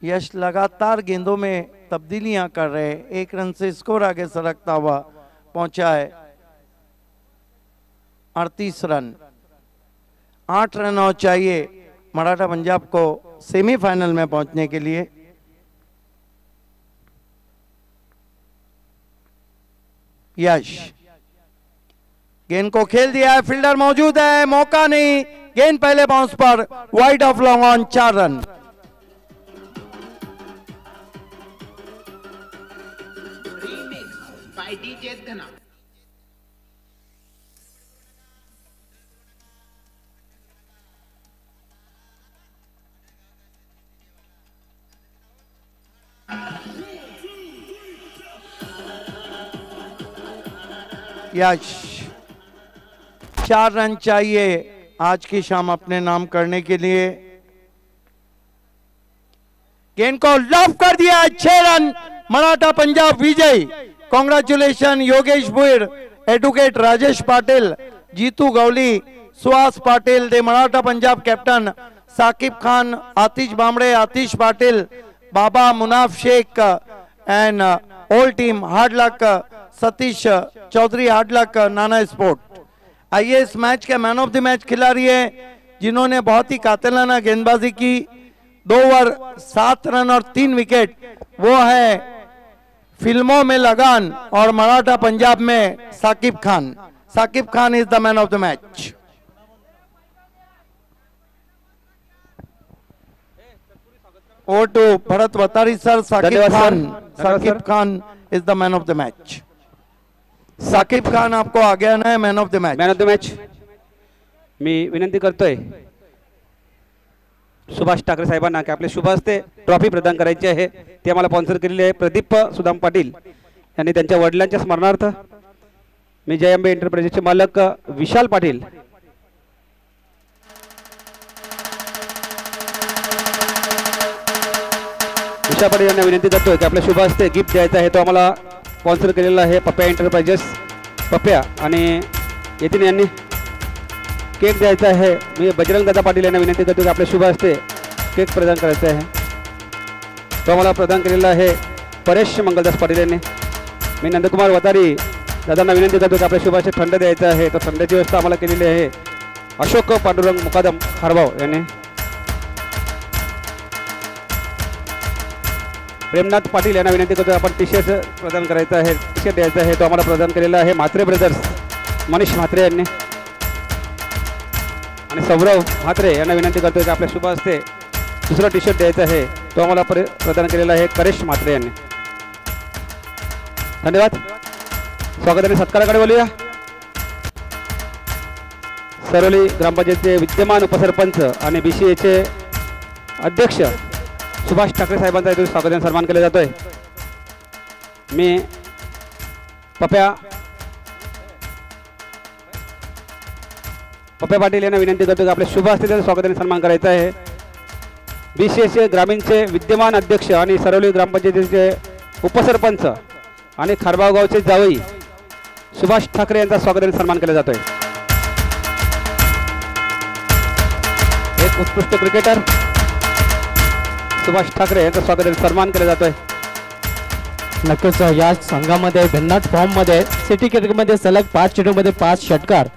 यश लगातार गेंदों में तब्दीलियां कर रहे हैं। 1 रन से स्कोर आगे सरकता हुआ पहुंचा है 38 रन। 8 रन और चाहिए मराठा पंजाब को सेमीफाइनल में पहुंचने के लिए। यश गेंद को खेल दिया है, फील्डर मौजूद है, मौका नहीं। गेंद पहले bounce per wide of long on 4 run. Yash 4 run चाहिए आज की शाम अपने नाम करने के लिए। गेंद को लॉफ कर दिया, 6 रन, मराठा पंजाब विजय। Congratulation Yogesh Bhuir, advocate Rajesh Patil, Jitu Gawali, Suhas Patil, the Maratha Punjab captain Sakib Khan, Atish Bamde, Atish Patil, Baba Munaf Shaikh and all team hard luck, Satish Chaudhari hard luck, Nana sport. आइए इस मैच के मैन ऑफ द मैच खिलाड़ी है जिन्होंने बहुत ही कातिलाना गेंदबाजी की, 2 ओवर 7 रन और 3 विकेट, वो है फिल्मों में लगान और मराठा पंजाब में Sakib Khan. Sakib Khan is the man of the match. Over to Bharat Watari sir. Sakib धन्यवाद सर। खान, धन्यवाद Sakib sir. Khan is the man of the match. Sakib Khan आपको आगे आना है man of the match. Man of the match मी विनंती करतोय सुभाष ठाकरे साहेबांना की आपले शुभ हस्ते ट्रॉफी प्रदान करायची आहे। ते आम्हाला स्पॉन्सर केलेले आहे प्रदीप सुदाम पाटील यांनी त्यांच्या वडिलांच्या स्मरणार्थ। मी जयंबे एंटरप्राइजेसचे मालक विशाल पाटील यांना विनंती करतोय की आपल्या शुभ हस्ते गिफ्ट द्यायचा आहे। तो आम्हाला स्पॉन्सर केलेला आहे पप्या एंटरप्राइजेस पप्या, आणि येथील यांनी केक द्यायचा आहे। मी बजरंग दादा पाटील यांना विनंती करतो की आपल्या शुभ हस्ते केक प्रदान करायचा आहे। तो आम्हाला प्रदान केलेला आहे परेश मंगलदास पाटील यांनी। मी नंदकुमार वतारी दादांना विनंती करतो की आपल्या शुभ हस्ते थंड द्यायचा आहे। तो थंडाची व्यवस्था आम्हाला केलेली आहे अशोक पांडुरंग मुकादम खारबाव यांनी। प्रेमनाथ पाटील यांना विनंती करतो आपण टी शर्ट प्रदान करायचा आहे, टी शर्ट द्यायचा आहे। तो आम्हाला प्रदान केलेला आहे म्हात्रे ब्रदर्स मनीष म्हात्रे यांनी। आणि सौरव म्हात्रे यांना विनंती करतो की आपल्या शुभ हस्ते दुसरा टी शर्ट द्यायचा आहे। तो आम्हाला प्रदान केलेला आहे करेश म्हात्रे यांनी। धन्यवाद। स्वागत आणि सत्काराकडे बोलूया। सरोली ग्रामपंचायतचे विद्यमान उपसरपंच आणि BCAचे अध्यक्ष सुभाष ठाकरे साहेबांचा इथे स्वागत आणि सन्मान केला जातोय। मी पप्या पाटील यांना विनंती करतो की आपल्या शुभ हस्ते स्वागत आणि सन्मान करायचा आहे। BCAचे ग्रामीणचे विद्यमान अध्यक्ष आणि सरोली ग्रामपंचायतीचे उपसरपंच आणि खारबाव गावचे जावई सुभाष ठाकरे यांचा स्वागत आणि सन्मान केला जातोय। एक उत्कृष्ट क्रिकेटर सुभाष ठाकरे यांचा स्वागत आणि सन्मान केला जातोय। नक्कीच या संघामध्ये भन्नाट फॉर्म मध्ये सिटी क्रिकेटमध्ये सलग 5 चेंडूमध्ये 5 षटकार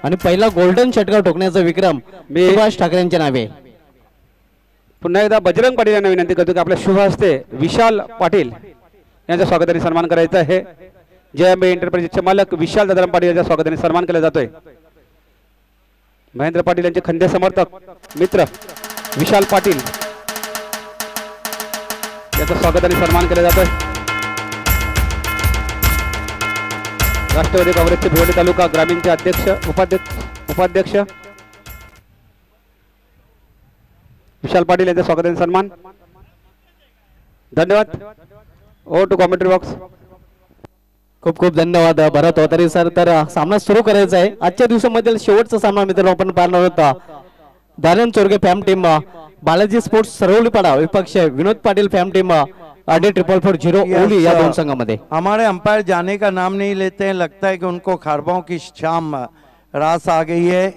आणि पहिला गोल्डन षटकार ठोकण्याचा विक्रम सुभाष ठाकरे यांच्या नावे। पुन्हा एकदा बजरंग पाटील यांना विनंती करतो की आपल्या शुभ हस्ते विशाल पाटील यांचा स्वागत आणि सन्मान करायचा आहे। जयंबे एंटरप्राइजेसचे मालक विशाल दादा पाटील यांचा स्वागत आणि सन्मान केला जातोय। महेंद्र पाटील यांचे खंदे समर्थक मित्र विशाल पाटील याचं स्वागत आणि सन्मान केला जातोय। राष्ट्रवादी काँग्रेसचे भिवंडी तालुका ग्रामीणचे अध्यक्ष उपाध्यक्ष विशाल पाटील यांचं स्वागत आणि सन्मान। धन्यवाद। Over to commentary box. खूप खूप धन्यवाद भरत वतारी सर। तर सामना सुरू करायचा आहे। आजच्या दिवसामधील शेवटचा सामना मित्रांनो आपण पाहणार होता दालन चोरगे फॅम टीम बालाजी स्पोर्ट्स सरवलीपाडा विपक्ष विनोद पाटील फॅम टीम आडे 444 ओली या दोन संघामध्ये। हमारे अंपायर जाने का नाम नहीं लेते हैं, लगता है कि उनको खारबाओं की शाम रास आ गई है।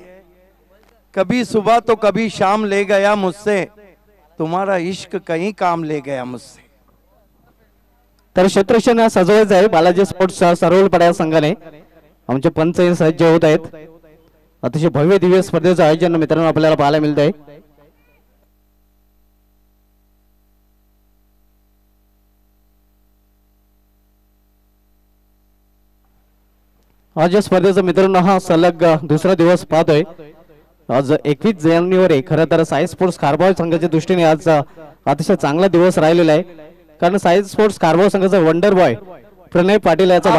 कभी सुबह तो कभी शाम ले गया मुझसे, तुम्हारा इश्क कहीं काम ले गया मुझसे। तर क्षेत्रक्षण सजवायचं आहे बालाजी स्पोर्ट्स सरवलीपाडा संघाने। आमचे पंच सज्ज होत आहेत। अतिशय भव्य दिव्य स्पर्धेचं आयोजन मित्रांनो आपल्याला पाहायला मिळत आहे। आज या स्पर्धेचा मित्रांनो हा सलग दुसरा दिवस पाहतोय। आज 21 जानेवारी खरं तर साई स्पोर्ट्स खारबाव संघाच्या दृष्टीने आज अतिशय चांगला दिवस राहिलेला आहे, कारण साई स्पोर्ट्स खारबाव संघाचा वंडर बॉय प्रणय पाटील याचा